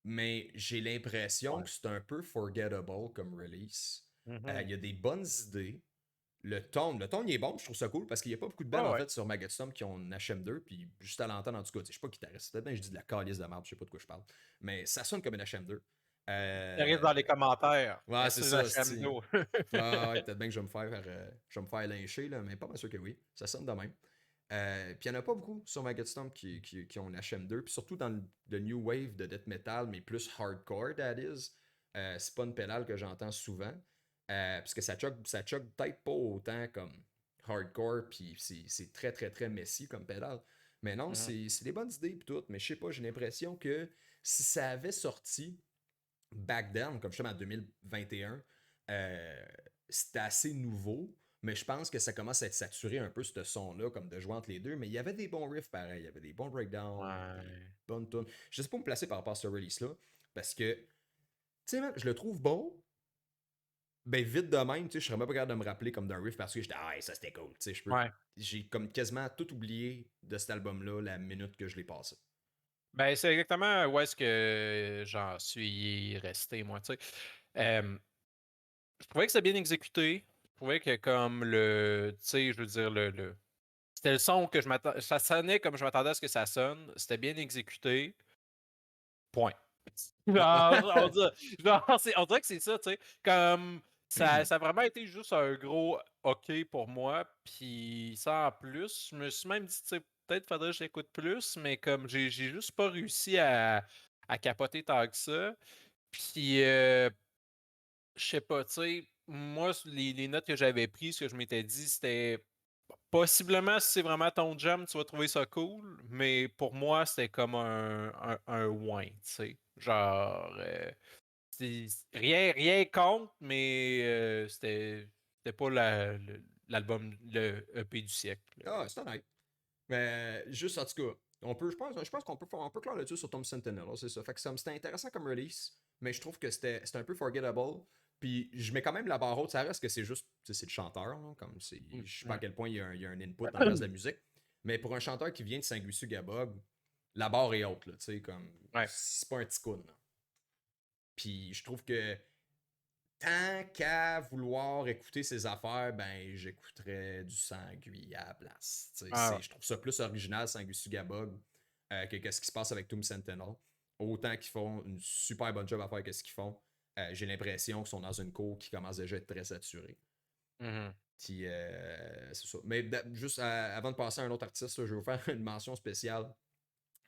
mais j'ai l'impression Ouais. que c'est un peu forgettable comme release. Il Mhm. y a des bonnes idées. Le tone, il est bon, je trouve ça cool parce qu'il n'y a pas beaucoup de bands Ah en ouais. fait sur Maggot Stomp qui ont une HM2, puis juste à l'entendre en tout cas, je sais pas guitariste, peut-être bien je dis de la calice de marde, je sais pas de quoi je parle, mais ça sonne comme une HM2. Ça risque dans les commentaires. Ouais, c'est Est-ce ça, c'est. Crescendo? Ouais, peut-être bien que je vais me faire lyncher, là, mais pas mal sûr que oui. Ça sonne de même. Puis il n'y en a pas beaucoup sur Maggot Stomp qui ont une HM2. Puis surtout dans le New Wave de Death Metal, mais plus hardcore, that is. C'est pas une pédale que j'entends souvent. Parce que ça choque peut-être pas autant comme hardcore. Puis c'est très, très, très messy comme pédale. Mais non, Mhm. c'est des bonnes idées puis tout. Mais je sais pas, j'ai l'impression que si ça avait sorti back then, comme je suis en 2021, euh, c'était assez nouveau, mais je pense que ça commence à être saturé un peu, ce son-là, comme de jouer entre les deux. Mais il y avait des bons riffs pareil, il y avait des bons breakdowns, des Ouais. bonnes tunes. Je sais pas où me placer par rapport à ce release-là, parce que, tu sais, man, je le trouve bon, ben vite de même, tu sais, je serais même pas capable de me rappeler comme d'un riff parce que j'étais, ah, ça c'était cool, tu sais, Ouais. j'ai comme quasiment tout oublié de cet album-là la minute que je l'ai passé. Ben, c'est exactement où est-ce que j'en suis resté, moi, tu sais. Je trouvais que c'était bien exécuté. Je trouvais que comme tu sais, je veux dire, c'était le son que je m'attendais, ça sonnait comme je m'attendais à ce que ça sonne. C'était bien exécuté. Point. Ouais. On dirait que c'est ça, tu sais. Comme ça a vraiment été juste un gros OK pour moi. Puis ça en plus, je me suis même dit, tu sais, peut-être faudrait que j'écoute plus, mais comme j'ai juste pas réussi à capoter tant que ça. Puis je sais pas, tu sais, moi, les notes que j'avais prises, ce que je m'étais dit, c'était possiblement si c'est vraiment ton jam, tu vas trouver ça cool, mais pour moi, c'était comme un ouin, tu sais. Genre, rien contre, mais c'était pas l'album, le EP du siècle. Ah, c'est honnête. Mais juste en tout cas, je pense qu'on peut faire un peu clair là-dessus sur Tom Sentinel, c'est ça. Fait que c'était intéressant comme release, mais je trouve que c'était un peu forgettable. Puis je mets quand même la barre haute, ça reste que c'est juste, tu sais, c'est le chanteur, là, comme c'est, Mm, je sais pas à ouais. quel point il y a un input dans le reste de la musique, mais pour un chanteur qui vient de Saint-Guissu Gabog, la barre est haute, là, tu sais, comme Ouais. c'est pas un ticoun. Puis je trouve que tant qu'à vouloir écouter ses affaires, ben j'écouterais du Sanguy à la place. Ah, Je trouve ça plus original, Sanguy Sugabog, que qu'est-ce qui se passe avec Tomb Sentinel. Autant qu'ils font une super bonne job à faire qu'est-ce qu'ils font. J'ai l'impression qu'ils sont dans une cour qui commence déjà à être très saturée. mhm. Puis, c'est ça. Mais juste avant de passer à un autre artiste, là, je vais vous faire une mention spéciale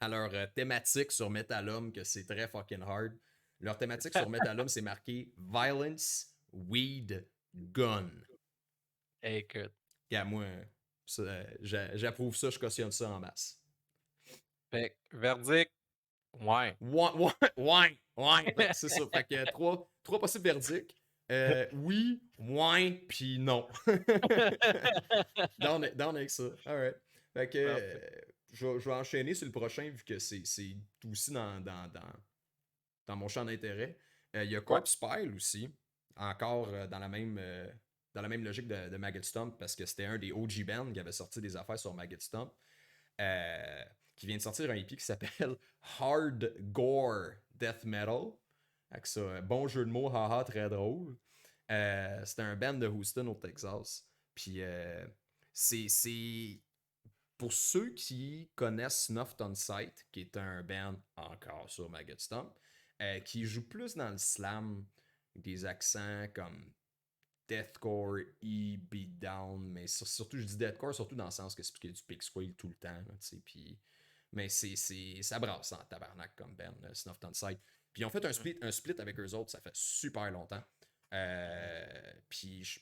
à leur thématique sur Metalum, que c'est très fucking hard. Leur thématique sur Metalum, c'est marqué Violence, Weed, Gun. Écoute. Gars, moi, j'approuve ça, je cautionne ça en masse. Fait que, verdict, ouais. Ouais, ouais, ouais, ouais. C'est ça. Fait que trois possibles verdicts. Oui, ouais, puis non. Down avec ça. Alright. Fait que Parfait. je vais enchaîner sur le prochain vu que c'est aussi dans mon champ d'intérêt. Il y a Ouais. Corpse Pile aussi, encore dans la même logique de Maggot Stomp, parce que c'était un des OG bands qui avait sorti des affaires sur Maggot Stomp, euh, qui vient de sortir un EP qui s'appelle Hard Gore Death Metal. Avec ça, bon jeu de mots, haha, très drôle. C'était un band de Houston au Texas. Puis c'est pour ceux qui connaissent Snuffed on Sight, qui est un band encore sur Maggot Stomp, qui joue plus dans le slam, des accents comme deathcore, beatdown, mais surtout je dis deathcore surtout dans le sens que c'est parce qu'il y a du pick squeal tout le temps, là, puis mais ça brasse en tabarnak comme band, Snuffed on Sight. Puis ils ont fait un split avec eux autres, ça fait super longtemps. Puis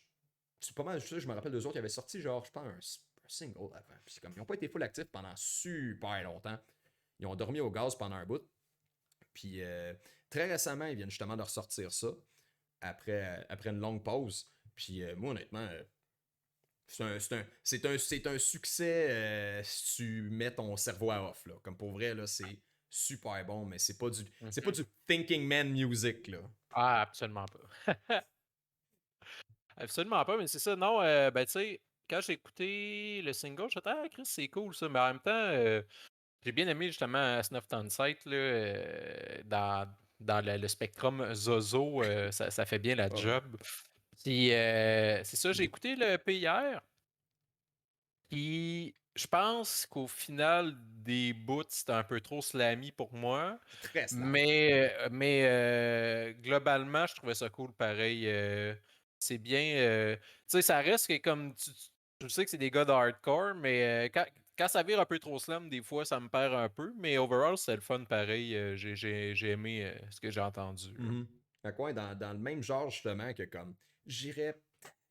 c'est pas mal, je me rappelle d'eux autres, ils avaient sorti genre, je pense, un single avant. Puis comme ils n'ont pas été full actifs pendant super longtemps. Ils ont dormi au gaz pendant un bout. Puis très récemment, ils viennent justement de ressortir ça après une longue pause. Puis moi, honnêtement, c'est un succès si tu mets ton cerveau à off. Là. Comme pour vrai, là, c'est super bon, mais c'est pas Mhm. du thinking man music. Là. Ah, absolument pas. Absolument pas, mais c'est ça. Non, ben, tu sais, quand j'ai écouté le single, j'ai dit, ah, Chris, c'est cool ça. Mais en même temps, j'ai bien aimé justement Snuff on Sight, là, dans le spectrum Zozo, ça fait bien la Ah ouais. job. Puis, c'est ça, j'ai écouté le EP hier. Puis, Je pense qu'au final des bouts, c'était un peu trop slammy pour moi, C'est très slam. mais globalement, je trouvais ça cool pareil, c'est bien, tu sais, ça reste que comme je sais que c'est des gars de hardcore, mais quand ça vire un peu trop slam, des fois, ça me perd un peu, mais overall, c'est le fun pareil, j'ai aimé, ce que j'ai entendu, là. Mhm. Fait que ouais, dans le même genre, justement, que comme, j'irais,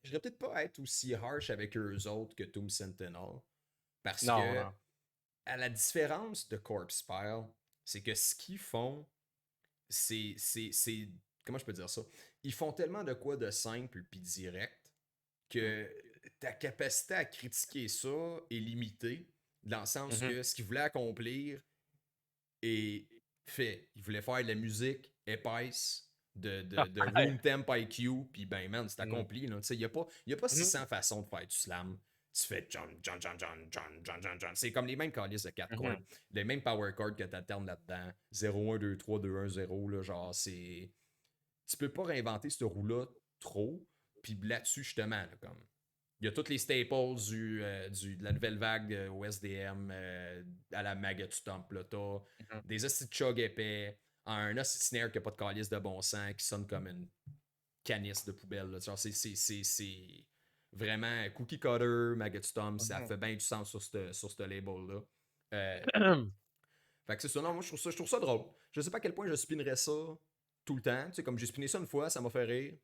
j'irais peut-être pas être aussi harsh avec eux autres que Tomb Sentinel, parce Non, que, non. à la différence de Corpse Pile, c'est que ce qu'ils font, c'est, comment je peux dire ça? Ils font tellement de quoi de simple puis direct Mmh. que ta capacité à critiquer ça est limitée, dans le sens Mmh. que ce qu'ils voulaient accomplir est fait. Ils voulaient faire de la musique épaisse, de Ouais. room temp IQ, puis ben man, c'est Mmh. accompli. Il n'y a pas Mmh. 600 façons de faire du slam. Tu fais John, John, John, John, John, John, John, John. C'est comme les mêmes calices de 4 cordes, Mmh. les mêmes power chords que tu alternes là-dedans. 0, 1, 2, 3, 2, 1, 0. Là, genre, c'est. Tu peux pas réinventer ce roue-là trop. Puis là-dessus, justement, là, comme il y a toutes les staples de la nouvelle vague au SDM, à la Maggot Stomp. Là, t'as Mmh. des hosties de chug épais, un hostie de snare qui n'a pas de calice de bon sens, qui sonne comme une canisse de poubelle. Là. Genre, c'est vraiment Cookie Cutter, Maggot Stomp, ça Mmh. fait bien du sens sur ce label-là. Euh, Mmh. fait que c'est ça, non, moi je trouve ça drôle. Je sais pas à quel point je spinnerais ça tout le temps. Tu sais, comme j'ai spinné ça une fois, ça m'a fait rire.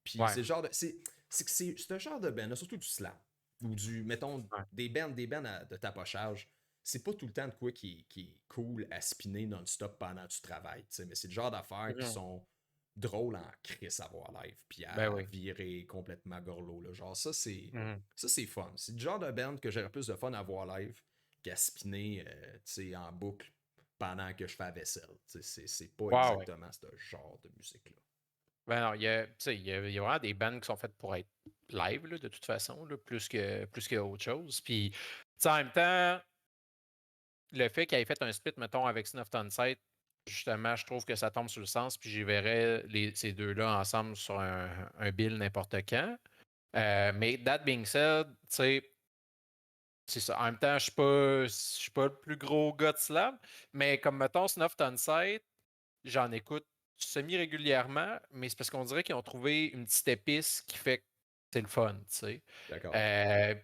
Puis Ouais, c'est le genre de. C'est un genre de band, surtout du slam. Ou mettons, ouais. des bands de tapochage. C'est pas tout le temps de quoi qui est cool à spinner non-stop pendant que tu travailles. Tu sais, mais c'est le genre d'affaires qui Mmh. sont drôles en crise à voir live. Puis Ben à oui. virer complètement gorlot. Là. Genre, ça, c'est. Mmh. Ça, c'est fun. C'est le genre de band que j'aurais plus de fun à voir live qu'à spinner tu sais, en boucle pendant que je fais la vaisselle. Tu sais, c'est pas Ouais, ouais. exactement ce genre de musique-là. Ben non, tu sais, il y a vraiment des bands qui sont faites pour être live, là, de toute façon, là, plus que autre chose. Puis, tu sais, en même temps, le fait qu'il ait fait un split, mettons, avec Snuff Sight, justement, je trouve que ça tombe sur le sens, puis j'y verrais ces deux-là ensemble sur un bill n'importe quand. Mais that being said, tu sais, c'est ça. En même temps, je suis pas le plus gros gars de slam, mais comme mettons Snuff Sight, j'en écoute semi-régulièrement, mais c'est parce qu'on dirait qu'ils ont trouvé une petite épice qui fait que c'est le fun, tu sais. D'accord.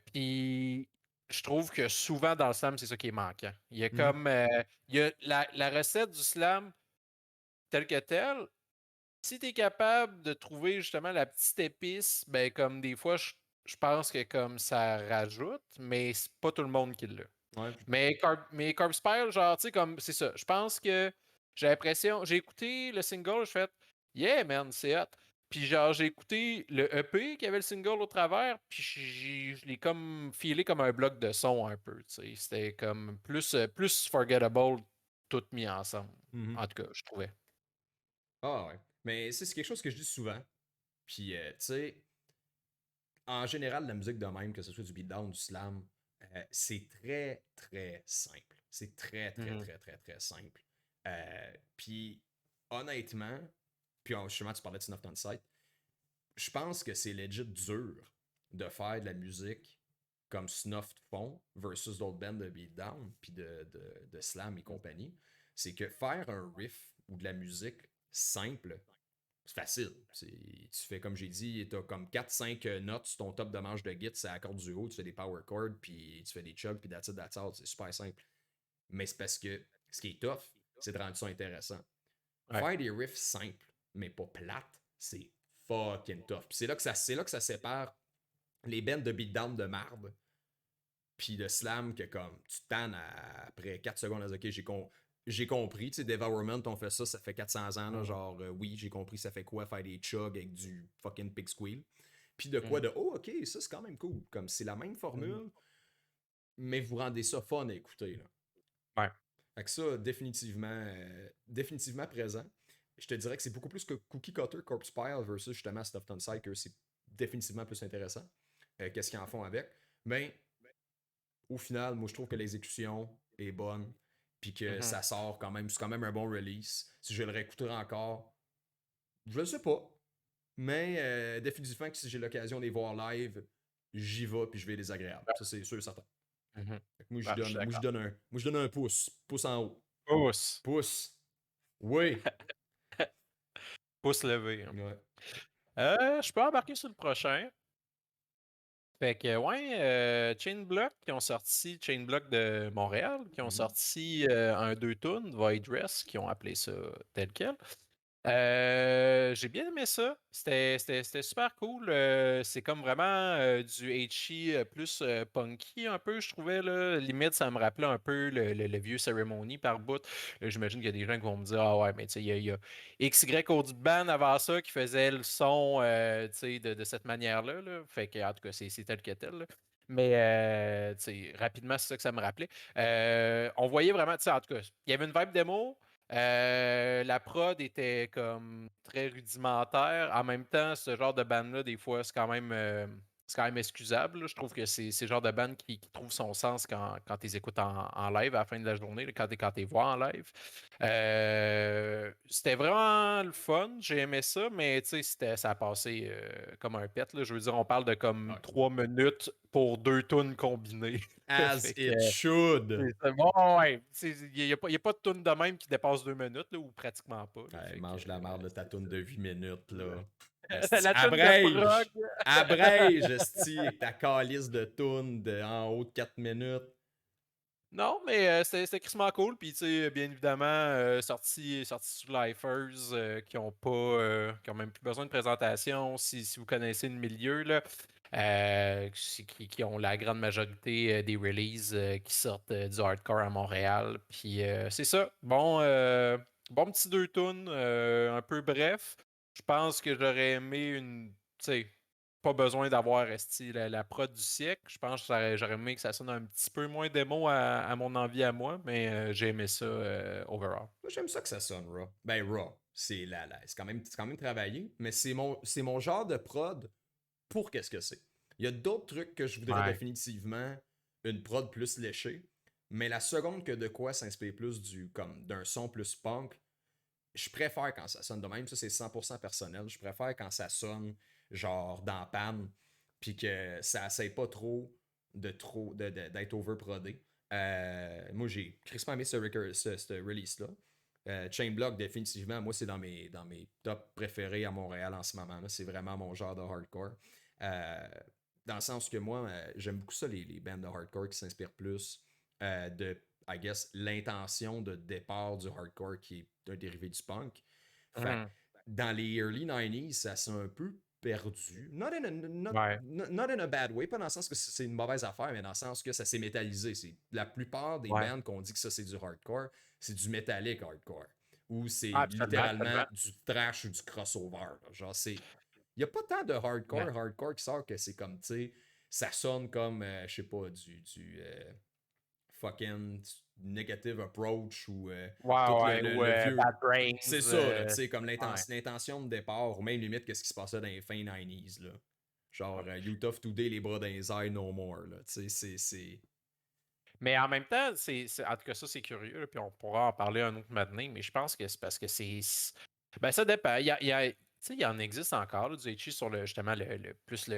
Puis je trouve que souvent dans le slam, c'est ça qui est manquant. Il y a Mhm. comme il y a la recette du slam telle que telle. Si tu es capable de trouver justement la petite épice, ben comme des fois, je pense que comme ça rajoute, mais c'est pas tout le monde qui l'a. Ouais. Mais Carb Spire, genre, tu sais, comme, c'est ça. Je pense que j'ai l'impression. J'ai écouté le single, je fais Yeah, man, c'est hot. Puis, genre, j'ai écouté le EP qui avait le single au travers, puis je l'ai comme filé comme un bloc de son un peu, tu sais. C'était comme plus forgettable, tout mis ensemble. Mhm. En tout cas, je trouvais. Ah ouais. Mais c'est quelque chose que je dis souvent. Puis, tu sais, en général, la musique de même, que ce soit du beatdown, du slam, c'est très, très simple. C'est très, très, Mhm. très, très, très simple. Puis, honnêtement, puis justement, tu parlais de Snuff on Sight, je pense que c'est legit dur de faire de la musique comme Snuff font versus d'autres bands de beatdown puis de slam et compagnie. C'est que faire un riff ou de la musique simple, c'est facile. Tu fais comme j'ai dit, tu as comme 4-5 notes sur ton top de manche de git, c'est à la corde du haut, tu fais des power chords, puis tu fais des chugs, puis that's all, c'est super simple. Mais c'est parce que ce qui est tough, c'est de rendre ça intéressant. Ouais. Faire des riffs simples, mais pas plates, c'est fucking tough. Puis c'est là que ça sépare les bands de beatdown de marde, puis de slam que comme tu tannes après 4 secondes, ok, j'ai compris, tu sais, Devourment, on fait ça, ça fait 400 ans, là, Mhm. genre, oui, j'ai compris ça fait quoi faire des chugs avec du fucking pig squeal. Puis de quoi Mhm. de, oh, ok, ça c'est quand même cool. Comme c'est la même Mhm. formule, mais vous rendez ça fun à écouter, là. Ouais. Fait que ça, définitivement présent. Je te dirais que c'est beaucoup plus que Cookie Cutter, Corpse Pile versus justement Stuff on Side, que c'est définitivement plus intéressant. Qu'est-ce qu'ils en font avec. Mais au final, moi je trouve que l'exécution est bonne. Puis que Mhm. ça sort quand même. C'est quand même un bon release. Si je le réécouterai encore, je le sais pas. Mais définitivement que si j'ai l'occasion de les voir live, j'y vais puis je vais les agréables. Ça, c'est sûr et certain. Mhm. Fait que moi, Ouais, je suis d'accord. je donne un pouce. Pouce en haut. Pouce. Pouce. Oui. Pouce levé, hein. Ouais. Je peux embarquer sur le prochain. Fait que, ouais, Chainblock qui ont sorti, Chainblock de Montréal, qui ont Mhm. sorti un 2 tunes, Void Dress, qui ont appelé ça tel quel. J'ai bien aimé ça. C'était super cool. C'est comme vraiment du HE plus punky un peu, je trouvais, là. Limite, ça me rappelait un peu le vieux Ceremony par bout. J'imagine qu'il y a des gens qui vont me dire, ah ouais, mais tu sais, il y a XY Audit Band avant ça qui faisait le son tu sais, de cette manière-là, là. Fait que, en tout cas, c'est tel que tel, là. Mais tu sais, rapidement, c'est ça que ça me rappelait. On voyait vraiment, tu sais, en tout cas, il y avait une vibe démo. La prod était comme très rudimentaire. En même temps, ce genre de band-là, des fois, c'est quand même excusable, là. Je trouve que c'est le genre de band qui trouve son sens quand tu les écoutes en live à la fin de la journée, là, quand tu les vois en live. C'était vraiment le fun. J'ai aimé ça, mais tu sais, ça a passé comme un pet, là. Je veux dire, on parle de comme Ouais. 3 minutes pour 2 tunes combinées. As Fait que, it should. c'est bon, ouais. Il n'y a pas de tune de même qui dépasse 2 minutes, là, ou pratiquement pas, là. Ouais, Fait que, mange la marde de ta c'est toune de 8 minutes, là. ça. Esti, La tune de prog. abrège! Abrège, esti, avec ta calice de toune en haut de 4 minutes. Non, mais c'était crissement cool. Puis, tu sais, bien évidemment, sorti sur Lifers, qui ont même plus besoin de présentation. Si vous connaissez le milieu, là, qui ont la grande majorité des releases qui sortent du hardcore à Montréal. Puis, c'est ça. Bon petit 2 tunes, un peu bref. Je pense que j'aurais aimé tu sais, pas besoin d'avoir esti, la prod du siècle. Je pense que j'aurais aimé que ça sonne un petit peu moins démo à mon envie à moi, mais j'ai aimé ça overall. Moi, j'aime ça que ça sonne raw. Ben, raw. C'est quand même travaillé, mais c'est mon genre de prod pour qu'est-ce que c'est. Il y a d'autres trucs que je voudrais Ouais. définitivement une prod plus léchée, mais la seconde que de quoi s'inspire plus comme d'un son plus punk, je préfère quand ça sonne de même. Ça, c'est 100% personnel. Je préfère quand ça sonne genre dans panne, puis que ça essaye pas d'être overprodé. Moi, j'ai crispement aimé ce release-là. Chainblock, définitivement, moi, c'est dans mes top préférés à Montréal en ce moment. C'est vraiment mon genre de hardcore. Euh, Dans le sens que moi, j'aime beaucoup ça, les bands de hardcore qui s'inspirent plus de, I guess, l'intention de départ du hardcore qui est un dérivé du punk. Fait Mhm. dans les early 90s, ça s'est un peu perdu. Ouais. Not in a bad way, pas dans le sens que c'est une mauvaise affaire, mais dans le sens que ça s'est métallisé. La plupart des Ouais. bands qu'on dit que ça c'est du hardcore, c'est du métallique hardcore. Ou c'est Ah, absolument, littéralement absolument. du trash ou du crossover. Là. Genre, c'est. Il n'y a pas tant de Ouais. hardcore qui sort que c'est comme, tu sais, ça sonne comme, je sais pas, du fucking negative approach ou tout Ouais, ouais. Ou le vieux. Bad Brains. C'est ça, là, tu sais, comme Ouais. l'intention de départ, ou même limite, qu'est-ce qui se passait dans les fins 90s, là. Genre, Ouais. You Tough Today, les bras dans les airs, no more, là. Tu sais, c'est. Mais en même temps, en tout cas, ça, c'est curieux, là, puis on pourra en parler un autre matin, mais je pense que c'est parce que Ben, ça dépend. Tu sais, il y en existe encore, là, du HI sur justement, plus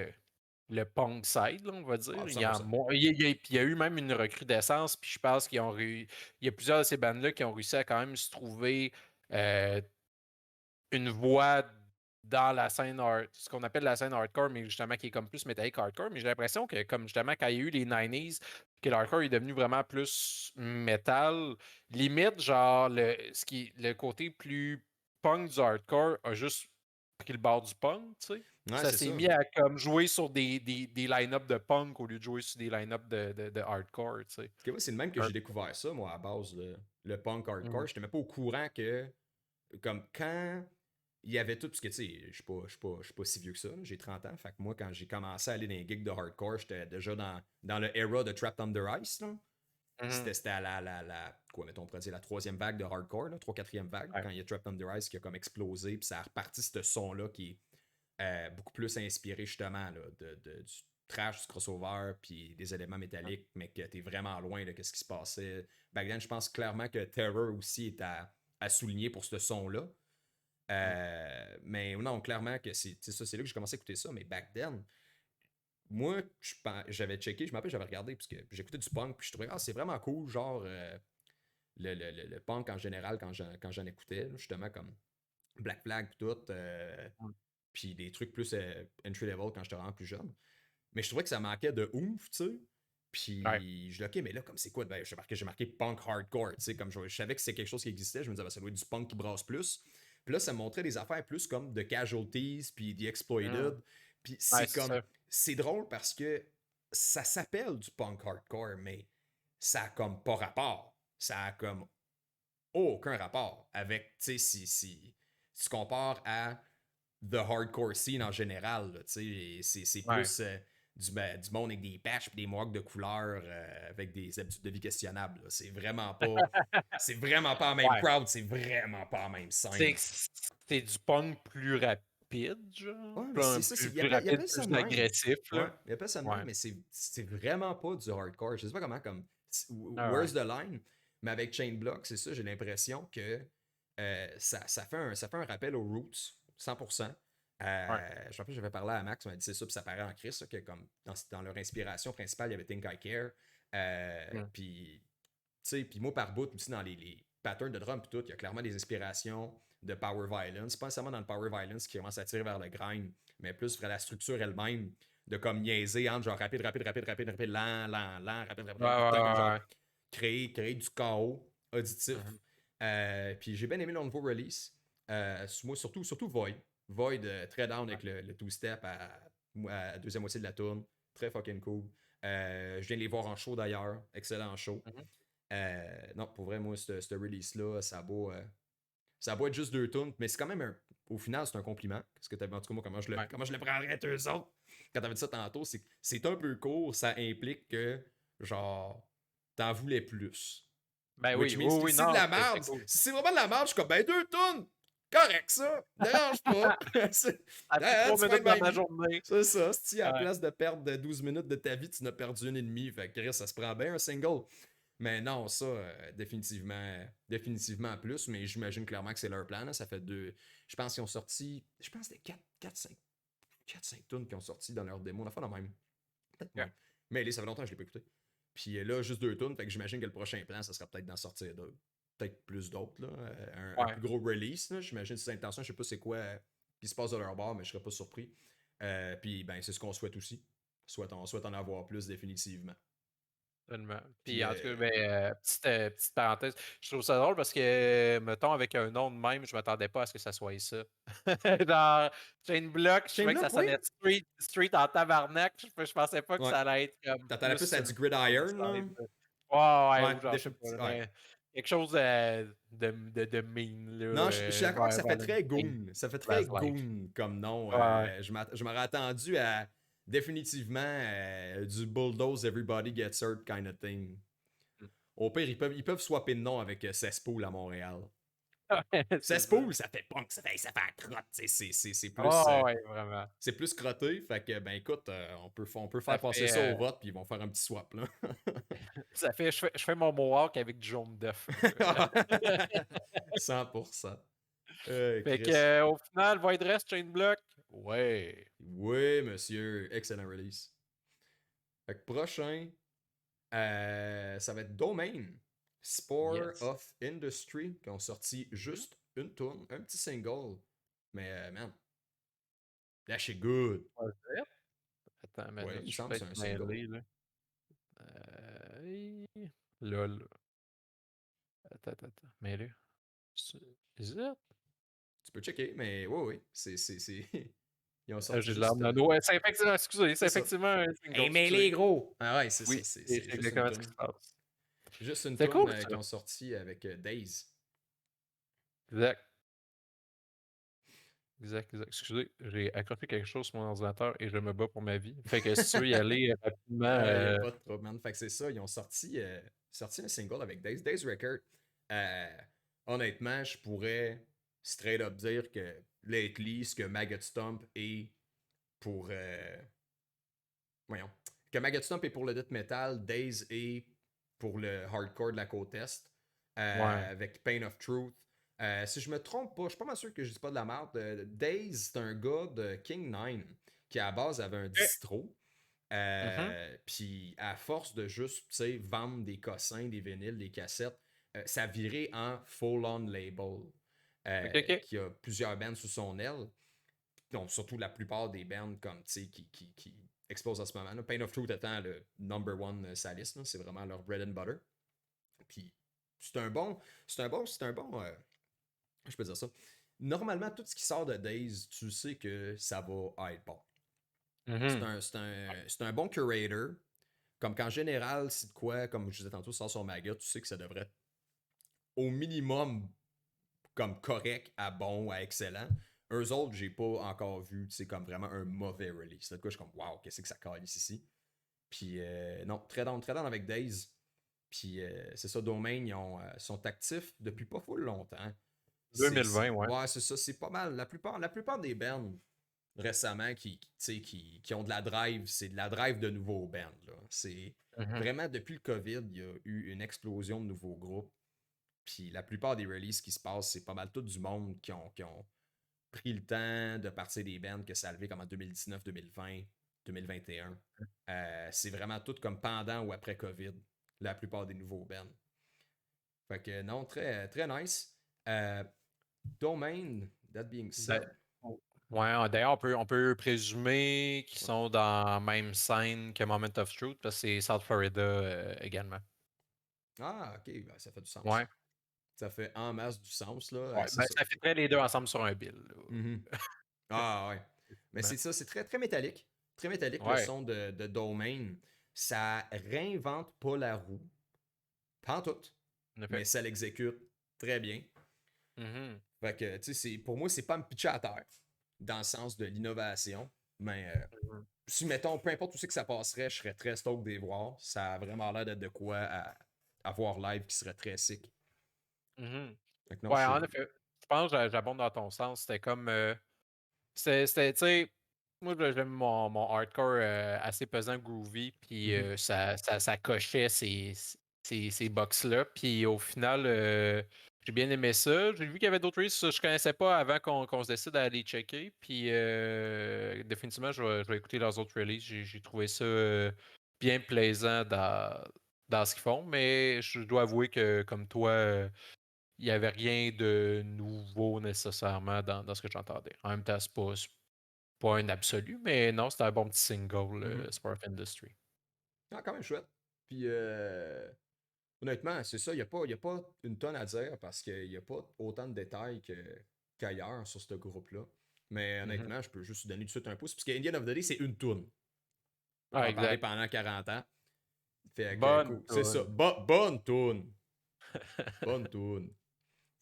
le punk side, là, on va Ah, dire. Il y, a, 100%. mo- puis il y a eu même une recrudescence, puis je pense il y a plusieurs de ces bandes-là qui ont réussi à quand même se trouver euh, une voie dans la scène ce qu'on appelle la scène hardcore, mais justement qui est comme plus métallique hardcore. Mais j'ai l'impression que, comme justement, quand il y a eu les 90s, que le hardcore est devenu vraiment plus métal, limite, genre, le côté plus punk du hardcore a juste pris le bord du punk, tu sais. Ouais, Ça c'est s'est ça. mis à comme jouer sur des line-up de punk au lieu de jouer sur des line-up de hardcore, tu sais. Ok, ouais, c'est le même que j'ai découvert ça, moi, à base, le punk Mhm. hardcore. J'étais même pas au courant que, comme, quand il y avait tout, parce que, tu sais, je suis pas si vieux que ça, là, j'ai 30 ans. Fait que moi, quand j'ai commencé à aller dans les gigs de hardcore, j'étais déjà dans le era de Trapped Under Ice, là. Mhm. C'était à quoi, mettons, on pourrait dire la troisième vague de hardcore, là, quatrième vague, Ouais. quand il y a Trapped Under Ice qui a comme explosé, puis ça a reparti ce son-là qui est beaucoup plus inspiré justement là, du trash, du crossover, puis des éléments métalliques, mais que t'es vraiment loin de ce qui se passait. Back then, je pense clairement que Terror aussi est à souligner pour ce son-là. Mais non, clairement que c'est ça, c'est là que j'ai commencé à écouter ça, mais back then, moi, j'avais checké, je me rappelle, j'avais regardé, parce que j'écoutais du punk, puis je trouvais, c'est vraiment cool, genre, le punk en général, quand j'en écoutais, là, justement, comme Black Flag, puis tout, Mm. puis des trucs plus entry level quand j'étais vraiment plus jeune. Mais je trouvais que ça manquait de ouf, tu sais. Ouais. Puis je dis, ok, mais là, comme c'est quoi? Ben, j'ai marqué punk hardcore, tu sais. Comme je savais que c'est quelque chose qui existait, je me disais, ben, ça doit être du punk qui brasse plus. Puis là, ça me montrait des affaires plus comme The Casualties, puis The Mm. Exploited. Puis Ouais, c'est c'est comme, ça. c'est drôle parce que ça s'appelle du punk hardcore, mais ça a comme pas rapport. Ça a comme aucun rapport avec, tu sais, si tu compares à the hardcore scene en général. Là, c'est Ouais. plus du monde avec des patchs et des mohawks de couleur avec des habitudes de vie questionnables. Là. C'est vraiment pas la même Ouais. crowd, c'est vraiment pas la même C'est scène. c'est du punk plus rapide, genre. Ouais, mais c'est ça, Plus, il plus rapide, appelle ça plus de même. agressif, Ouais, là. il appelle ça de même, Ouais. mais c'est vraiment pas du hardcore. Je sais pas comment, comme, Ah where's ouais. the line? Mais avec Chain Block, c'est ça, j'ai l'impression que ça fait un rappel aux roots, 100%. Ouais. Je me rappelle, j'avais parlé à Max, on m'a dit c'est ça, puis ça paraît en Chris, que comme dans leur inspiration principale, il y avait Think I Care. Mm. Puis, tu sais, puis moi par bout aussi dans les patterns de drum, puis tout, il y a clairement des inspirations de Power Violence. Pas nécessairement dans le Power Violence qui commence à tirer vers le grind, mais plus vers la structure elle-même, de comme niaiser entre genre rapide, rapide, rapide, rapide, rapide, lent, lent, lent, rapide, rapide, Ouais, rapide, ouais, tout comme genre ouais. créer du chaos auditif. Mhm. Puis j'ai bien aimé le nouveau release. Moi, surtout Void. Void, très down Ouais. avec le two-step à la deuxième moitié de la tourne. Très fucking cool. Je viens de les voir en show d'ailleurs. Excellent show. Mhm. Non, pour vrai, moi, ce release-là, ça a beau être juste 2 tunes, mais c'est quand même au final, c'est un compliment. Parce que en tout cas, moi, Ouais. comment je le prendrais eux autres? Quand t'avais dit ça tantôt, c'est un peu court, ça implique que, genre, t'en voulais plus. Ben Which oui, means oui, que oui, si c'est de non, la c'était merde, cool. si c'est vraiment de la merde, je suis comme, ben 2 tunes! Correct, ça! Dérange pas! Ça fait Ah, trois tu fais minutes de dans ma même. journée. C'est ça. Si à la Ouais. place de perdre 12 minutes de ta vie, tu n'as perdu une et demie. Fait que ça se prend bien un single. Mais non, ça, définitivement plus. Mais j'imagine clairement que c'est leur plan. Là. Ça fait deux. Je pense qu'ils ont sorti. Je pense que c'était 4-5 tunes qui ont sorti dans leur démo. On a fait la même. Peut-être Yeah. moins. Mais ça fait longtemps que je l'ai pas écouté. Puis là, juste 2 tunes. Fait que j'imagine que le prochain plan, ça sera peut-être d'en sortir peut-être plus d'autres. Là. Un Ouais. plus gros release. Là. J'imagine ses intentions. Je sais pas c'est quoi qui se passe de leur bord, mais je serais pas surpris. Puis ben, c'est ce qu'on souhaite aussi. On souhaite en avoir plus définitivement. Tellement. Puis Puis en tout cas, ben, petite parenthèse, je trouve ça drôle parce que, mettons, avec un nom de même, je m'attendais pas à ce que ça soit ça. Genre, Chain Block, je Chain trouvais que ça Block, oui. sonnait street en tabarnak. Je pensais pas que Ouais. ça allait être comme T'attendais plus plus à sur le du punk Gridiron, là? side, là. Ouais, ouais, Ouais, ou genre, je sais pas, là, ouais. mais quelque chose de mean, là, Non, je suis d'accord que ça fait très Valentine, goon. Ça fait très Last Life. goon comme nom. Ouais, Je m'aurais attendu à définitivement du bulldoze everybody gets hurt kind of thing. ouais. Au pire, ils peuvent swapper de nom avec Cesspool à Montréal. C'est ça. Cesspool, ça fait punk, ça fait la crotte. C'est plus, Oh, ouais, vraiment. c'est plus crotté. Fait que, ben écoute, on peut Ça faire passer fait, ça au vote, puis ils vont faire un petit swap, là. ça fait, je fais mon mohawk avec du jaune d'œuf, là. 100%. Fait que, Chris. au final, Void Rest, Chain Block, ouais. Oui, monsieur. Excellent release. Fait que prochain, ça va être Domain. Spore Yes. of Industry, qui ont sorti Mhm. juste une tune, un petit single. Mais, man, that shit good. Void Rest. Attends, une Oui, minute, il me je suis semble que c'est peut-être un single. mêlé, là. Euh... Lol. Attends. Mêlé. Is it? Tu peux checker, mais oui, oui. Ils ont sorti J'ai de l'air juste. nano. Ouais, c'est effectivement, excusez, c'est C'est ça. effectivement un Hey, single, mais les excusez. gros! Ah ouais, c'est ça. Oui, C'est c'est juste une exactement ce qui tune. se passe. Juste une C'est tune cool, ça. qu'ils ont sorti avec Days. Exact. Excusez, j'ai accroché quelque chose sur mon ordinateur et je me bats pour ma vie. Fait que si tu veux y aller rapidement, Il n'y a pas de trouble, man. Fait que c'est ça, ils ont sorti un single avec Days Record. Euh, Honnêtement, je pourrais straight up dire que lately, ce que Maggot Stomp est pour. Voyons. Que Maggot Stomp est pour le death metal, Days est pour le hardcore de la côte Est, ouais. avec Pain of Truth. Si je me trompe pas, je suis pas mal sûr que je dis pas de la merde. Days, c'est un gars de King 9 qui à la base avait un Ok. distro. Mhm. Puis à force de juste, tu sais, vendre des cossins, des vinyles, des cassettes, ça virait en full-on label. Ok, ok. Qui a plusieurs bands sous son aile. Donc, surtout la plupart des bands comme, tu sais, qui explosent en ce moment. Là. Pain of Truth étant le number one sa liste, là. C'est vraiment leur bread and butter. Puis c'est un bon. Je peux dire ça. Normalement, tout ce qui sort de Days, tu sais que ça va être bon. Mhm. C'est un bon curator. Comme qu'en général, c'est de quoi, comme je disais tantôt, ça sort sur Maga, tu sais que ça devrait être au minimum comme correct à bon à excellent. Eux autres, j'ai pas encore vu, c'est comme vraiment un mauvais release. C'est de quoi je suis comme, waouh, qu'est-ce que ça calisse ici? Puis non, très down avec Days. Puis c'est ça, Domain, sont actifs depuis pas full longtemps. 2020, ouais. Ouais, c'est ça, c'est pas mal. La plupart des bands récemment qui ont de la drive, c'est de la drive de nouveaux bands. Là. C'est Mhm. vraiment depuis le COVID, il y a eu une explosion de nouveaux groupes. Puis la plupart des releases qui se passent, c'est pas mal tout du monde qui ont pris le temps de partir des bands que ça a levé comme en 2019, 2020, 2021. C'est vraiment tout comme pendant ou après COVID, la plupart des nouveaux bands. Fait que non, très nice. Euh, Domain, that being Ben, said. ouais, d'ailleurs, on peut présumer qu'ils Ouais. sont dans la même scène que Moment of Truth parce que c'est South Florida également. Ah, ok, ben, ça fait du Ouais. sens. Ça fait en masse du sens, là. Ouais, C'est ben, ça. ça fitterait les deux ensemble sur un bill, Mhm. Ah, ouais. Mais là. c'est ça, c'est très métallique. Très métallique, le Ouais, son de Domain. Ça réinvente pas la roue. Pas en tout. en Mais effet. ça l'exécute très bien. Mhm. Fait que, tu sais, pour moi, c'est pas me pitcher à terre. Dans le sens de l'innovation. Mais Mhm. si, mettons, peu importe où c'est que ça passerait, je serais très stoked de les voir. Ça a vraiment l'air d'être de quoi à voir live qui serait très sick. Mhm. Fait que non, Ouais, en effet. Je pense que j'abonde dans ton sens. C'était comme. Tu sais, moi, j'aime mon hardcore assez pesant, groovy, puis Mhm. ça cochait ces box-là. Puis au final, j'ai bien aimé ça. J'ai vu qu'il y avait d'autres releases que je connaissais pas avant qu'on se décide à aller checker. Puis définitivement, je vais écouter leurs autres releases. J'ai trouvé ça bien plaisant dans ce qu'ils font. Mais je dois avouer que, comme toi, il n'y avait rien de nouveau nécessairement dans ce que j'entendais. En même temps, c'est pas un absolu, mais non, c'était un bon petit single, Mhm. Sport Industry. Ah, quand même chouette. Puis, honnêtement, c'est ça, y a pas une tonne à dire parce qu'il n'y a pas autant de détails qu'ailleurs sur ce groupe-là. Mais Mhm. honnêtement, je peux juste donner tout de suite un pouce. Parce que Indian of the Day, c'est une toune. On va Ah, en parler exact. pendant 40 ans. Fait que, Bonne cool. C'est ça. tune. Bonne toune. Bonne toune.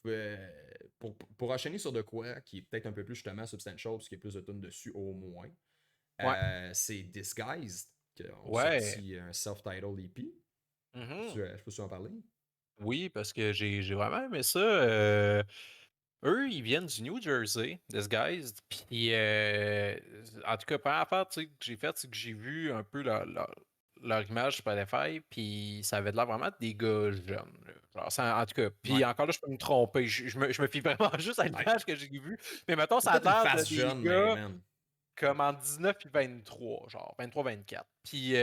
Euh, pour enchaîner sur de quoi, qui est peut-être un peu plus justement substantial, parce qu'il y a plus de tunes dessus au moins, Ouais. c'est Disguised, qui ont Ouais. sorti un self-titled EP. Mhm. Je peux en parler? Oui, parce que j'ai vraiment aimé ça. Eux, ils viennent du New Jersey, Disguised. Puis, en tout cas, la première affaire tu sais, que j'ai faite, c'est que j'ai vu un peu leur image sur Spotify, puis ça avait l'air vraiment des gars jeunes. Là. Genre, en tout cas, Ouais. puis encore là, je peux me tromper. Je me fie vraiment juste à Ouais. l'image que j'ai vue. Mais mettons, T'as ça a peut-être une l'air de face des jeune, mais gars man. comme en 19 puis 23, genre 23-24. Puis,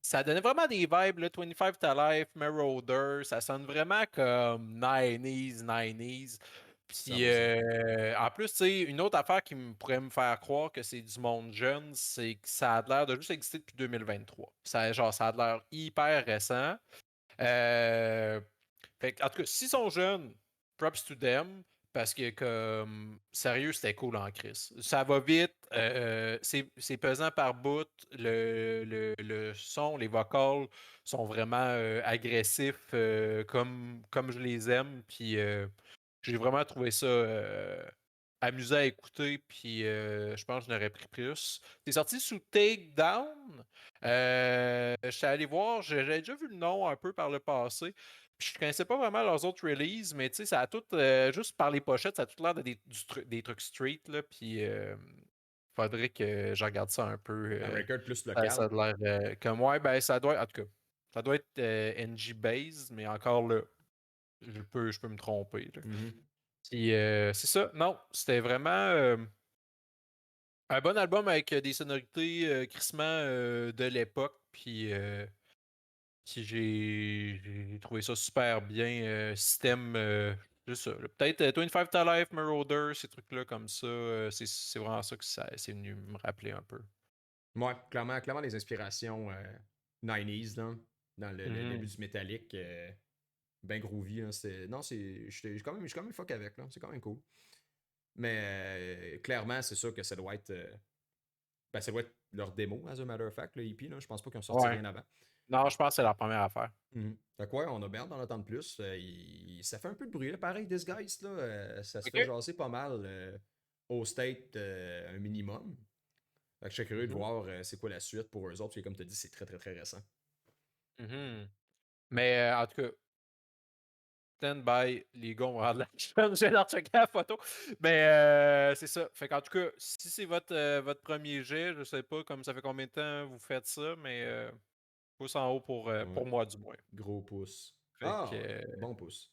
ça donnait vraiment des vibes, là, 25 to Life, Marauder, ça sonne vraiment comme 90s, 90s. Puis 100%. en plus, tu sais, une autre affaire qui pourrait me faire croire que c'est du monde jeune, c'est que ça a l'air de juste exister depuis 2023. Genre, ça a l'air hyper récent. Euh, en tout cas, s'ils sont jeunes, props to them. Parce que, comme, sérieux, c'était cool en crise. Ça va vite, c'est pesant par bout. Le son, les vocals sont vraiment agressifs comme je les aime. Puis j'ai vraiment trouvé ça amusant à écouter. Puis je pense que je n'aurais pris plus. C'est sorti sous Takedown. Je suis allé voir, j'avais déjà vu le nom un peu par le passé. Puis je connaissais pas vraiment leurs autres releases, mais tu sais, ça a tout, juste par les pochettes, ça a tout l'air de des trucs street, là. Puis faudrait que je regarde ça un peu. Un record plus Ça local. a l'air comme, ouais, ben ça doit, en tout cas, ça doit être NG based, mais encore là, je peux me tromper, là. Mhm. Puis c'est ça, non, c'était vraiment Un bon album avec des sonorités crissement de l'époque, puis j'ai trouvé ça super bien. Système, juste ça. Peut-être 25 to Life, Marauder, ces trucs-là comme ça. C'est vraiment ça que c'est venu me rappeler un peu. Ouais, clairement des inspirations 90s, là, dans le début Mhm. du métallique. Ben groovy, là. Non, je suis quand même fuck avec, là. C'est quand même cool. Mais clairement, c'est sûr que ça doit être. Ben, ça doit être leur démo, as a matter of fact, le EP, là. Je pense pas qu'ils ont sorti Ouais. rien avant. Non, je pense que c'est leur première affaire. Fait que ouais, on a bien hâte d'en attendre plus. Ça fait un peu de bruit, là. Pareil, Disguise, là, ça se fait OK. jaser pas mal au state un minimum. Fait que je suis curieux de Mhm. voir c'est quoi la suite pour eux autres, parce que comme tu as dit, c'est très très très récent. Mhm. Mais en tout cas, stand by, les gars, on va avoir de la chance. J'ai leur checker la photo. Mais c'est ça. Fait qu'en tout cas, si c'est votre premier jet, je sais pas comme ça fait combien de temps vous faites ça, mais pouce en haut Ouais. pour moi du moins. Gros pouce. Fait que Ah ouais, bon pouce.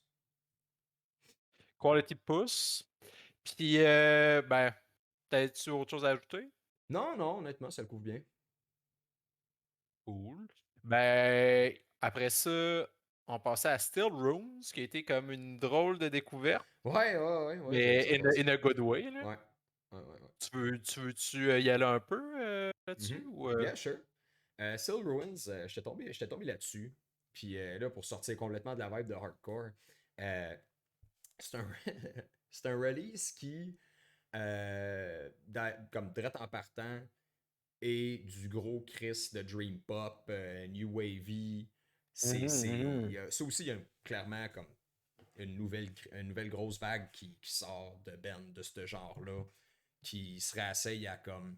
quality pouce. Puis ben, peut-être autre chose à ajouter? Non, non, honnêtement, ça le couvre bien. Cool. Ben, après ça, on passait à Still Rooms, qui a été comme une drôle de découverte, Ouais, j'aime ça mais quand in c'est. a good way, là. Ouais. Ouais. Tu veux-tu y aller un peu là-dessus? Mhm. Ou, Yeah, sure. Soul Ruins, j'étais tombé là-dessus. Puis là, pour sortir complètement de la vibe de hardcore, euh, c'est un, c'est un release qui, comme direct en partant, est du gros Chris de Dream Pop, New Wavy. Mhm. Ça aussi, il y a clairement comme une nouvelle grosse vague qui sort de Ben de ce genre-là, qui se réessaye à comme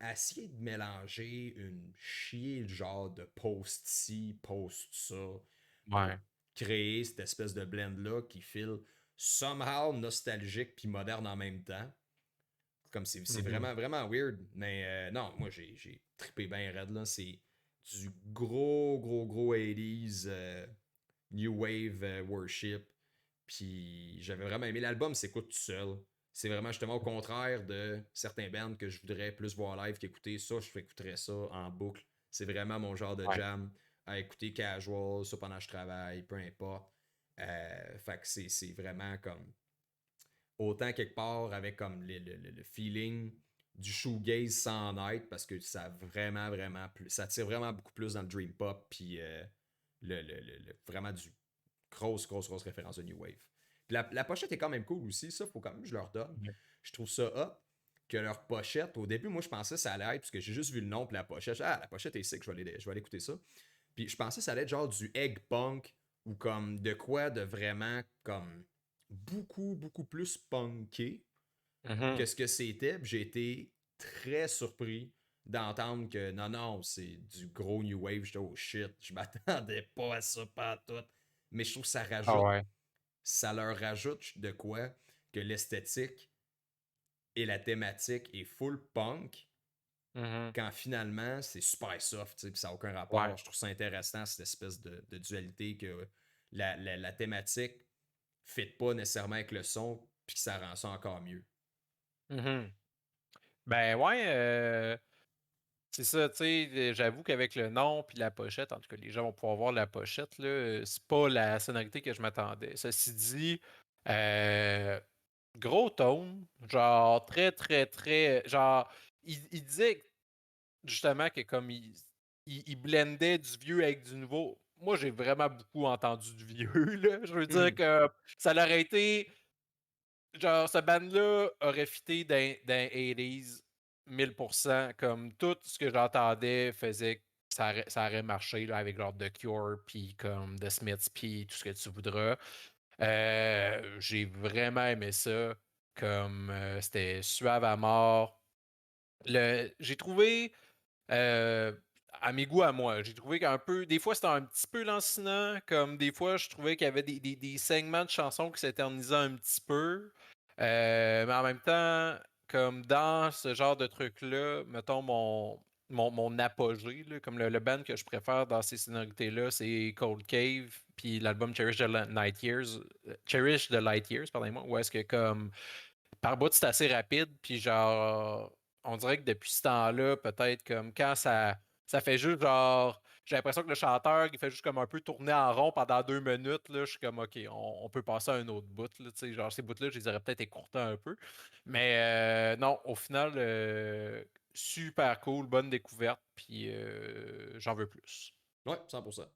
essayer de mélanger une chier de genre de post-ci, post-ça, pour Ouais. créer cette espèce de blend-là qui file somehow nostalgique puis moderne en même temps. Comme c'est Mhm. vraiment weird. Mais non, moi j'ai trippé bien raide là. C'est du gros 80s New Wave Worship. Puis j'avais vraiment aimé l'album, s'écoute tout seul. C'est vraiment justement au contraire de certains bands que je voudrais plus voir live qu'écouter. Ça, je écouterais ça en boucle. C'est vraiment mon genre de Ouais. jam à écouter casual, ça pendant que je travaille, peu importe. Fait que c'est vraiment comme autant quelque part avec comme le feeling du shoegaze sans en être parce que ça vraiment plus, ça tire vraiment beaucoup plus dans le dream pop puis vraiment du grosse référence de New Wave. Puis la pochette est quand même cool aussi, ça faut quand même que je leur donne. Ouais. Je trouve ça hot que leur pochette, au début moi je pensais que ça allait être, parce que j'ai juste vu le nom puis la pochette, la pochette est sick, je vais aller écouter ça. Puis je pensais que ça allait être genre du egg punk ou comme de quoi de vraiment comme beaucoup plus punké que Mhm. ce que c'était. J'ai été très surpris d'entendre que non, c'est du gros new wave. J'étais oh shit, je m'attendais pas à ça, pas tout. Mais je trouve que Ah ouais. ça leur rajoute de quoi que l'esthétique et la thématique est full punk Mhm. quand finalement c'est super soft, puis ça n'a aucun Ouais. rapport. Je trouve ça intéressant, cette espèce de dualité que la thématique ne fit pas nécessairement avec le son, puis que ça rend ça encore mieux. Mhm. Ben ouais, c'est ça, tu sais, j'avoue qu'avec le nom puis la pochette, en tout cas, les gens vont pouvoir voir la pochette, là, c'est pas la sonorité que je m'attendais. Ceci dit, euh, gros tone, genre très, genre, il disait justement que comme il blendait du vieux avec du nouveau. Moi, j'ai vraiment beaucoup entendu du vieux, là. Je veux dire Mhm. que ça aurait été, genre, ce band-là aurait fité dans 80s 1000%. Comme tout ce que j'entendais faisait que ça aurait marché là, avec genre The Cure, puis comme The Smiths, puis tout ce que tu voudras. J'ai vraiment aimé ça. Comme c'était suave à mort. J'ai trouvé, euh, à mes goûts à moi, j'ai trouvé qu'un peu, des fois c'était un petit peu lancinant, comme des fois je trouvais qu'il y avait des segments de chansons qui s'éternisaient un petit peu. Mais en même temps, comme dans ce genre de truc-là, mettons mon apogée, là, comme le band que je préfère dans ces sonorités-là, c'est Cold Cave, puis l'album Cherish the Light Years, pardonnez-moi, où est-ce que comme par bout c'est assez rapide, puis genre on dirait que depuis ce temps-là, peut-être comme quand ça fait juste genre. J'ai l'impression que le chanteur, il fait juste comme un peu tourner en rond pendant 2 minutes. Là, je suis comme, OK, on peut passer à un autre bout. Là, tu sais, genre, ces bouts-là, je les aurais peut-être écourtés un peu. Mais non, au final, super cool, bonne découverte. Puis j'en veux plus. Ouais, 100%.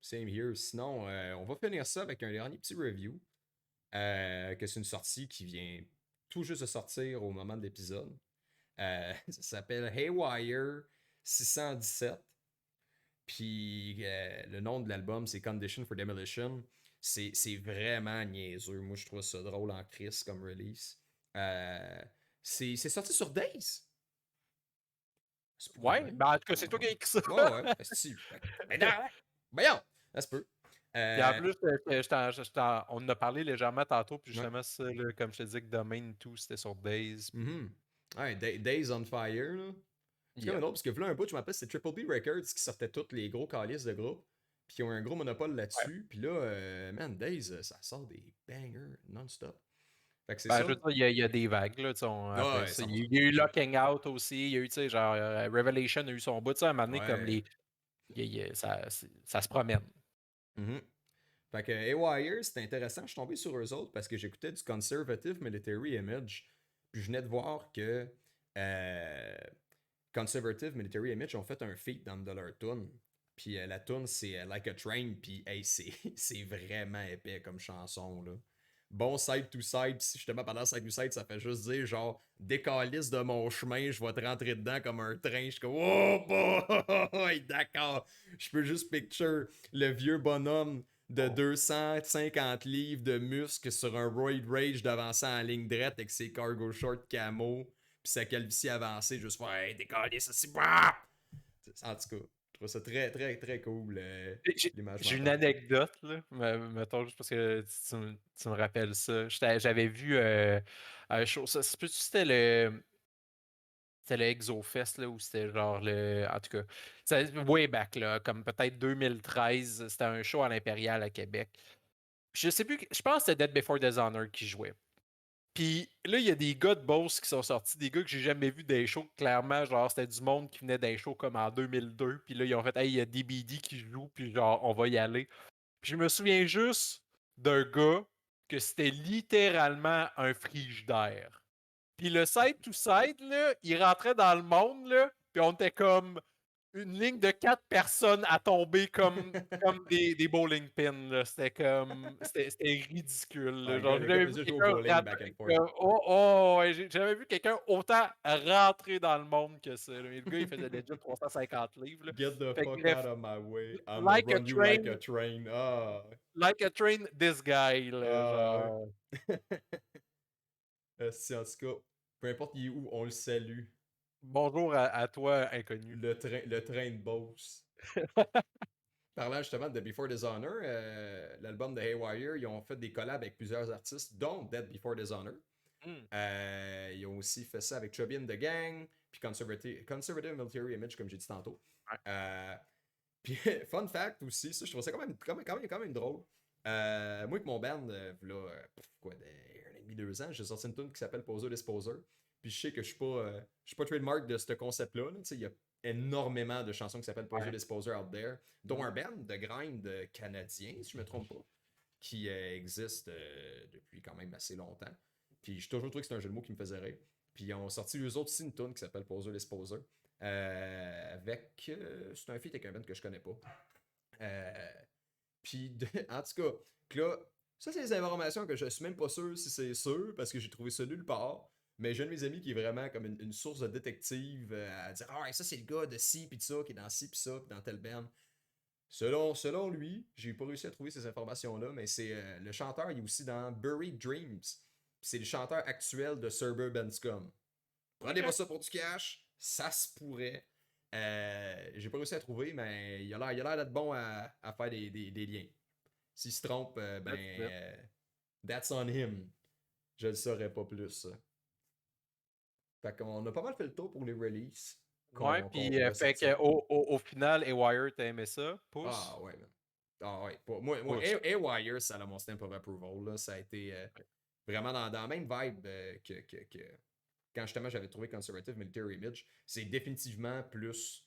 Same here. Sinon, on va finir ça avec un dernier petit review. Que c'est une sortie qui vient tout juste de sortir au moment de l'épisode. Ça s'appelle Haywire 617. Puis le nom de l'album, c'est Condition for Demolition. C'est vraiment niaiseux. Moi, je trouve ça drôle en crise comme release. C'est sorti sur Days. C'est pas quand Ouais, même. ben en tout cas, c'est toi qui as écrit ça. Ouais, ouais. Si. Ben non, voyons. Ça se peut. Puis en plus, on en a parlé légèrement tantôt, puis Ouais. justement, ça, là, comme je te dis que Domain 2, c'était sur Days. Mhm. Ouais, Days on Fire, là. C'est quand Yeah. même drôle, parce que là, un bout, je m'appelle, c'est Triple B Records qui sortait tous les gros calices de groupe, puis ils ont un gros monopole Ouais. là-dessus, puis là, man, Days, ça sort des bangers non-stop. Fait que c'est Ben, ça. je veux dire, il y a des vagues, là, tu sais, Ah après ouais, ça. 100%. Il y a eu Locking Out aussi, il y a eu, tu sais, genre, Revelation a eu son bout, tu sais, à un moment donné, comme Ouais. ça se promène. Mhm. Fait que Haywire, c'était intéressant. Je suis tombé sur eux autres parce que j'écoutais du Conservative Military Image. Puis je venais de voir que euh, Conservative Military Image ont fait un feat dans de leur tune. Puis la tune, c'est Like a Train. Puis hey, c'est vraiment épais comme chanson. Là. Bon side to side. Puis si justement pendant side to side, ça fait juste dire genre décalisse de mon chemin, je vais te rentrer dedans comme un train. Je suis comme oh boy, d'accord. Je peux juste picture le vieux bonhomme de 250 livres de muscles sur un Roid Rage d'avancer en ligne droite avec ses cargo shorts camo puis sa calvitie avancée, juste faire hey, décaler ça, c'est en tout cas, je trouve ça très, très, très cool, J'ai l'image j'ai une mentale. anecdote, là, mettons, juste parce que tu me rappelles ça. J'avais vu un show, c'était le ExoFest, là, où c'était genre en tout cas, c'est way back, là, comme peut-être 2013, c'était un show à l'Impérial à Québec. Je sais plus, je pense que c'était Dead Before Dishonor qui jouait. Puis là, il y a des gars de Boss qui sont sortis, des gars que j'ai jamais vus des shows. Clairement, genre, c'était du monde qui venait d'un show comme en 2002. Puis là, ils ont fait, hey, il y a DBD qui joue, puis genre, on va y aller. Puis je me souviens juste d'un gars que c'était littéralement un frigidaire. Puis le side to side, là, il rentrait dans le monde, là, puis on était comme une ligne de 4 personnes à tomber comme des bowling pins. Là. C'était comme. C'était ridicule. Ah, Là. le gars, Genre, j'ai le gars jamais vu faisait jouer au quelqu'un bowling back and rentrer. forth. Ouais, j'ai jamais vu quelqu'un autant rentrer dans le monde que ça. Là. Le gars, il faisait déjà 350 livres. Là. Get the Fait que fuck bref, out of my way. I'ma like a run you like a train, train. Ah, like a train, this guy. Là, ah. genre. Si, en tout cas, peu importe il est où, on le salue. Bonjour à toi, inconnu. Le train de Beauce. Parlant justement de Before Dishonor, l'album de Haywire, ils ont fait des collabs avec plusieurs artistes, dont Dead Before Dishonor. Hmm. Ils ont aussi fait ça avec Chubby and the Gang, puis Conservative Military Image, comme j'ai dit tantôt. Ouais. Puis, fun fact aussi, ça, je trouve ça quand même drôle. Moi, avec mon band, quoi, un an et demi, 2 ans, j'ai sorti une tune qui s'appelle Poser Disposer. Puis, je sais que je suis pas trademark de ce concept-là. Là. Il y a énormément de chansons qui s'appellent Poser Ouais. Disposer out there, dont un band de grind canadien, si je me trompe pas, qui existe depuis quand même assez longtemps. Puis j'ai toujours trouvé que c'était un jeu de mots qui me faisait rire. Puis ils ont sorti eux autres aussi une tune qui s'appelle Poser Disposer. C'est un feat avec un band que je connais pas. En tout cas, là, ça c'est des informations que je suis même pas sûr si c'est sûr parce que j'ai trouvé ça nulle part. Mais j'ai un de mes amis qui est vraiment comme une source de détective à dire ah ouais, ça c'est le gars de ci pis de ça qui est dans ci pis ça pis dans telle band. Selon lui, j'ai pas réussi à trouver ces informations-là, mais c'est le chanteur, il est aussi dans Buried Dreams. C'est le chanteur actuel de Suburban Scum. Prenez-moi ça pour du cash, ça se pourrait. J'ai pas réussi à trouver, mais il a l'air d'être bon à faire des liens. S'il se trompe, that's on him. Je le saurais pas plus. Ça. Fait qu'on a pas mal fait le tour pour les releases Ouais, qu'on puis pourrait fait sortir. que au final, Haywire, t'as aimé ça? Pouce? Ah ouais, man. Ah ouais. Moi Pouce. A-Wire, ça a mon stamp of approval. Là. Ça a été vraiment dans la même vibe que quand justement j'avais trouvé Conservative Military Image, c'est définitivement plus.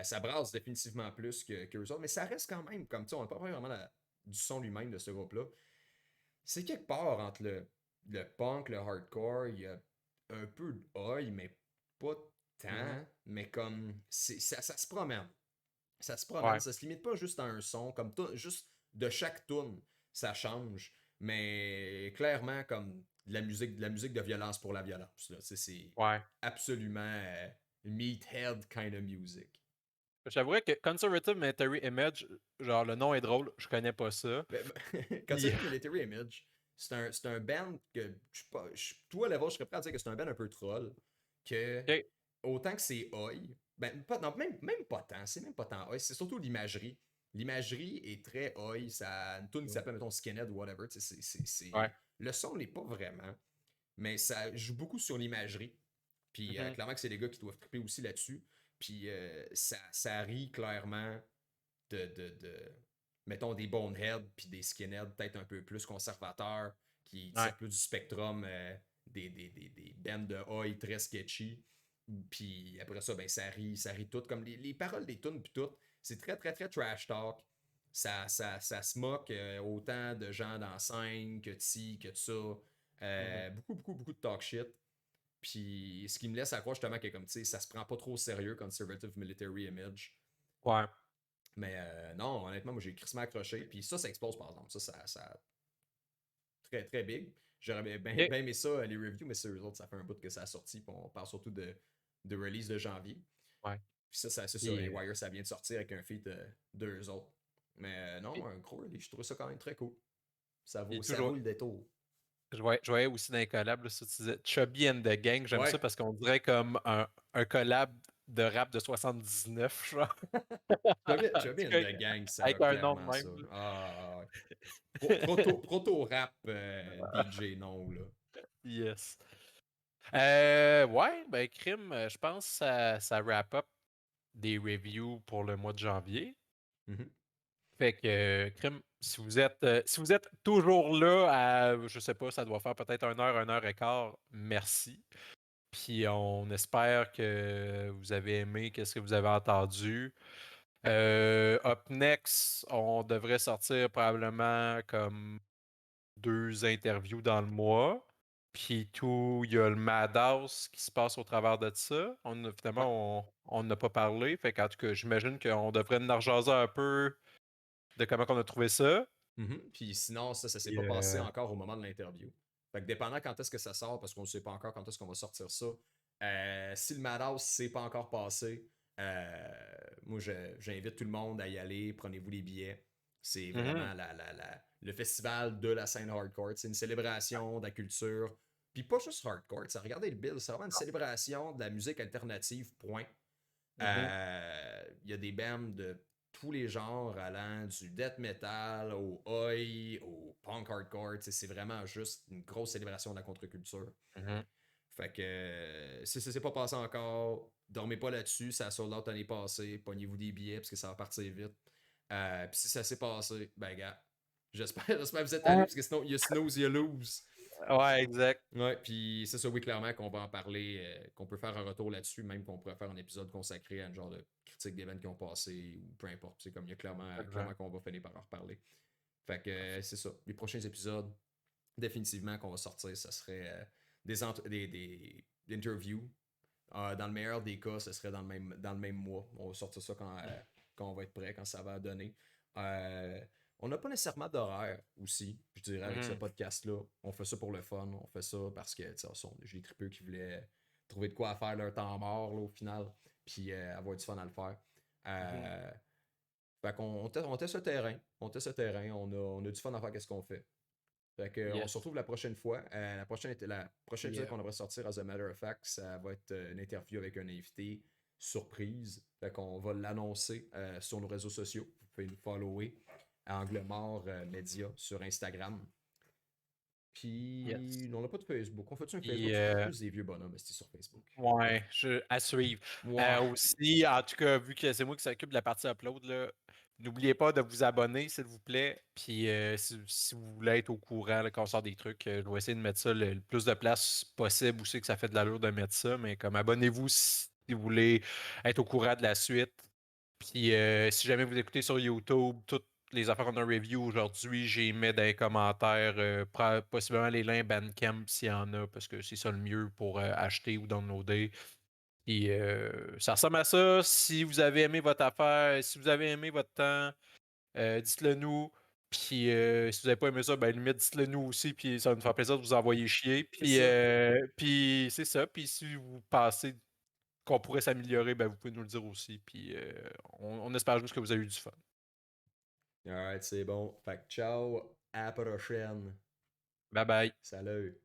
Ça brasse définitivement plus que eux autres, mais ça reste quand même, comme tu sais, on n'a pas parlé vraiment du son lui-même de ce groupe-là. C'est quelque part entre le punk, le hardcore, il y a un peu de oi, mais pas Mhm. tant, mais comme ça se promène. Ça se promène, Ouais. ça se limite pas juste à un son, comme juste de chaque tune, ça change, mais clairement comme de la musique de violence pour la violence. Là. C'est Ouais. absolument meathead kind of music. J'avouerais que Conservative Military Image, genre le nom est drôle, je connais pas ça. Ben, Puis, Conservative Military Image, c'est un band que je suis pas. Toi, level, je serais prêt à dire que c'est un band un peu troll. Que ok, autant que c'est oi, ben pas, non, même pas tant, c'est même pas tant oi, c'est surtout l'imagerie. L'imagerie est très oi, ça une tune qui s'appelle mettons Skinhead ou whatever, ouais. le son n'est pas vraiment, mais ça joue beaucoup sur l'imagerie. Puis Mhm. clairement que c'est des gars qui doivent triper aussi là-dessus. Puis ça rit clairement de mettons, des boneheads puis des skinheads peut-être un peu plus conservateurs qui Ouais. tirent plus du spectrum des bands de oi très sketchy. Puis après ça, ben, ça rit tout. Comme les paroles des tunes, puis tout, c'est très, très, très trash talk. Ça se moque autant de gens dans la scène que de ci, que de ça. Mhm. Beaucoup, beaucoup, beaucoup de talk shit. Puis ce qui me laisse à croire justement que comme tu sais, ça se prend pas trop au sérieux, Conservative Military Image. Ouais. Mais non, honnêtement, moi j'ai crissement accroché. Puis ça explose par exemple. Ça très très big. J'aurais bien Ok. aimé ça, les reviews, mais c'est eux autres, ça fait un bout que ça a sorti. Puis on parle surtout de release de janvier. Ouais. Puis c'est ça, Puis, Haywire, ça vient de sortir avec un feat d'eux autres. Mais non, puis- un gros release, je trouve ça quand même très cool. puis Ça vaut toujours, le détour. je voyais aussi dans les collabs, là, ça, tu disais Chubby and the Gang, j'aime Ouais, ça parce qu'on dirait comme un collab de rap de 79, genre. Chubby Du and coup, the Gang, ça a avec un nom de clairement ça. même. Ah, ouais. Proto-rap DJ, non, là. Yes. Ouais, ben, crime, je pense que ça wrap up des reviews pour le mois de janvier. Mhm. Fait que, crime, si vous êtes toujours là à, je sais pas, ça doit faire peut-être 1 heure et quart, merci. Puis on espère que vous avez aimé qu'est-ce que vous avez entendu. Up next, on devrait sortir probablement comme 2 interviews dans le mois. Puis tout, il y a le Madhouse qui se passe au travers de ça. Ouais. Finalement, on n'a pas parlé. Fait qu'en tout cas, j'imagine qu'on devrait en jaser un peu de comment on a trouvé ça. Mhm. Puis sinon, ça s'est Puis, pas passé encore au moment de l'interview. Fait que dépendant quand est-ce que ça sort, parce qu'on ne sait pas encore quand est-ce qu'on va sortir ça, si le Madhouse s'est pas encore passé, moi j'invite tout le monde à y aller, prenez-vous les billets. C'est mhm, vraiment le festival de la scène hardcore. C'est une célébration de la culture. Puis pas juste hardcore. Regardez le bill, c'est vraiment une célébration de la musique alternative, point. mhm, Il y a des bands de tous les genres, allant du death metal au oi, au punk hardcore. C'est vraiment juste une grosse célébration de la contre-culture. mhm. Fait que si ça s'est pas passé encore, dormez pas là-dessus. Ça a sold out l'année passée. Pognez-vous des billets parce que ça va partir vite. Puis si ça s'est passé, ben gars, j'espère que vous êtes allés Ouais, parce que sinon, il y a snooze, il y a lose. ouais, exact. Ouais, puis c'est ça, oui, clairement qu'on va en parler, qu'on peut faire un retour là-dessus, même qu'on pourrait faire un épisode consacré à un genre de critique d'événements qui ont passé ou peu importe. C'est comme il y a clairement Exact. qu'on va finir par en reparler. Fait que c'est ça. Les prochains épisodes, définitivement qu'on va sortir, ça serait des interviews. Dans le meilleur des cas, ce serait dans le même mois. On va sortir ça quand on va être prêt, quand ça va donner. Euh, on n'a pas nécessairement d'horaire aussi, je dirais, avec ce Mhm, podcast-là. On fait ça pour le fun. On fait ça parce que j'ai des tripeux qui voulaient trouver de quoi faire leur temps mort là, au final, puis avoir du fun à le faire. mhm. Euh, Fait qu'on on teste le terrain. On teste le terrain. On a du fun à faire qu'est-ce qu'on fait. Fait que, on se Yes. retrouve la prochaine fois. La prochaine Puis, épisode qu'on devrait sortir, as a matter of fact, ça va être une interview avec un invité surprise. Fait qu'on va l'annoncer sur nos réseaux sociaux. Vous pouvez nous follower à Angle Mort Média sur Instagram. yes. Puis, on n'a pas de Facebook. On fait-tu un Facebook? Puis, C'est plus des vieux bonhommes, c'est sur Facebook. ouais, à suivre. Ouais. Aussi, en tout cas, vu que c'est moi qui s'occupe de la partie upload, là, N'oubliez pas de vous abonner, s'il vous plaît. Puis si vous voulez être au courant là, quand on sort des trucs, je vais essayer de mettre ça le plus de place possible où c'est que ça fait de l'allure de mettre ça. Mais comme abonnez-vous si vous voulez être au courant de la suite. Puis si jamais vous écoutez sur YouTube, toutes les affaires qu'on a review aujourd'hui, j'ai mis dans les commentaires possiblement les liens Bandcamp s'il y en a, parce que c'est ça le mieux pour acheter ou downloader. Puis ça ressemble à ça. Si vous avez aimé votre affaire, si vous avez aimé votre temps, dites-le nous. Puis si vous n'avez pas aimé ça, ben limite, dites-le nous aussi. Puis ça va nous faire plaisir de vous envoyer chier. C'est Puis, ça. puis c'est ça. Puis si vous pensez qu'on pourrait s'améliorer, ben vous pouvez nous le dire aussi. Puis on espère juste que vous avez eu du fun. Alright, c'est bon. Fait que ciao, à la prochaine. Bye bye. Salut.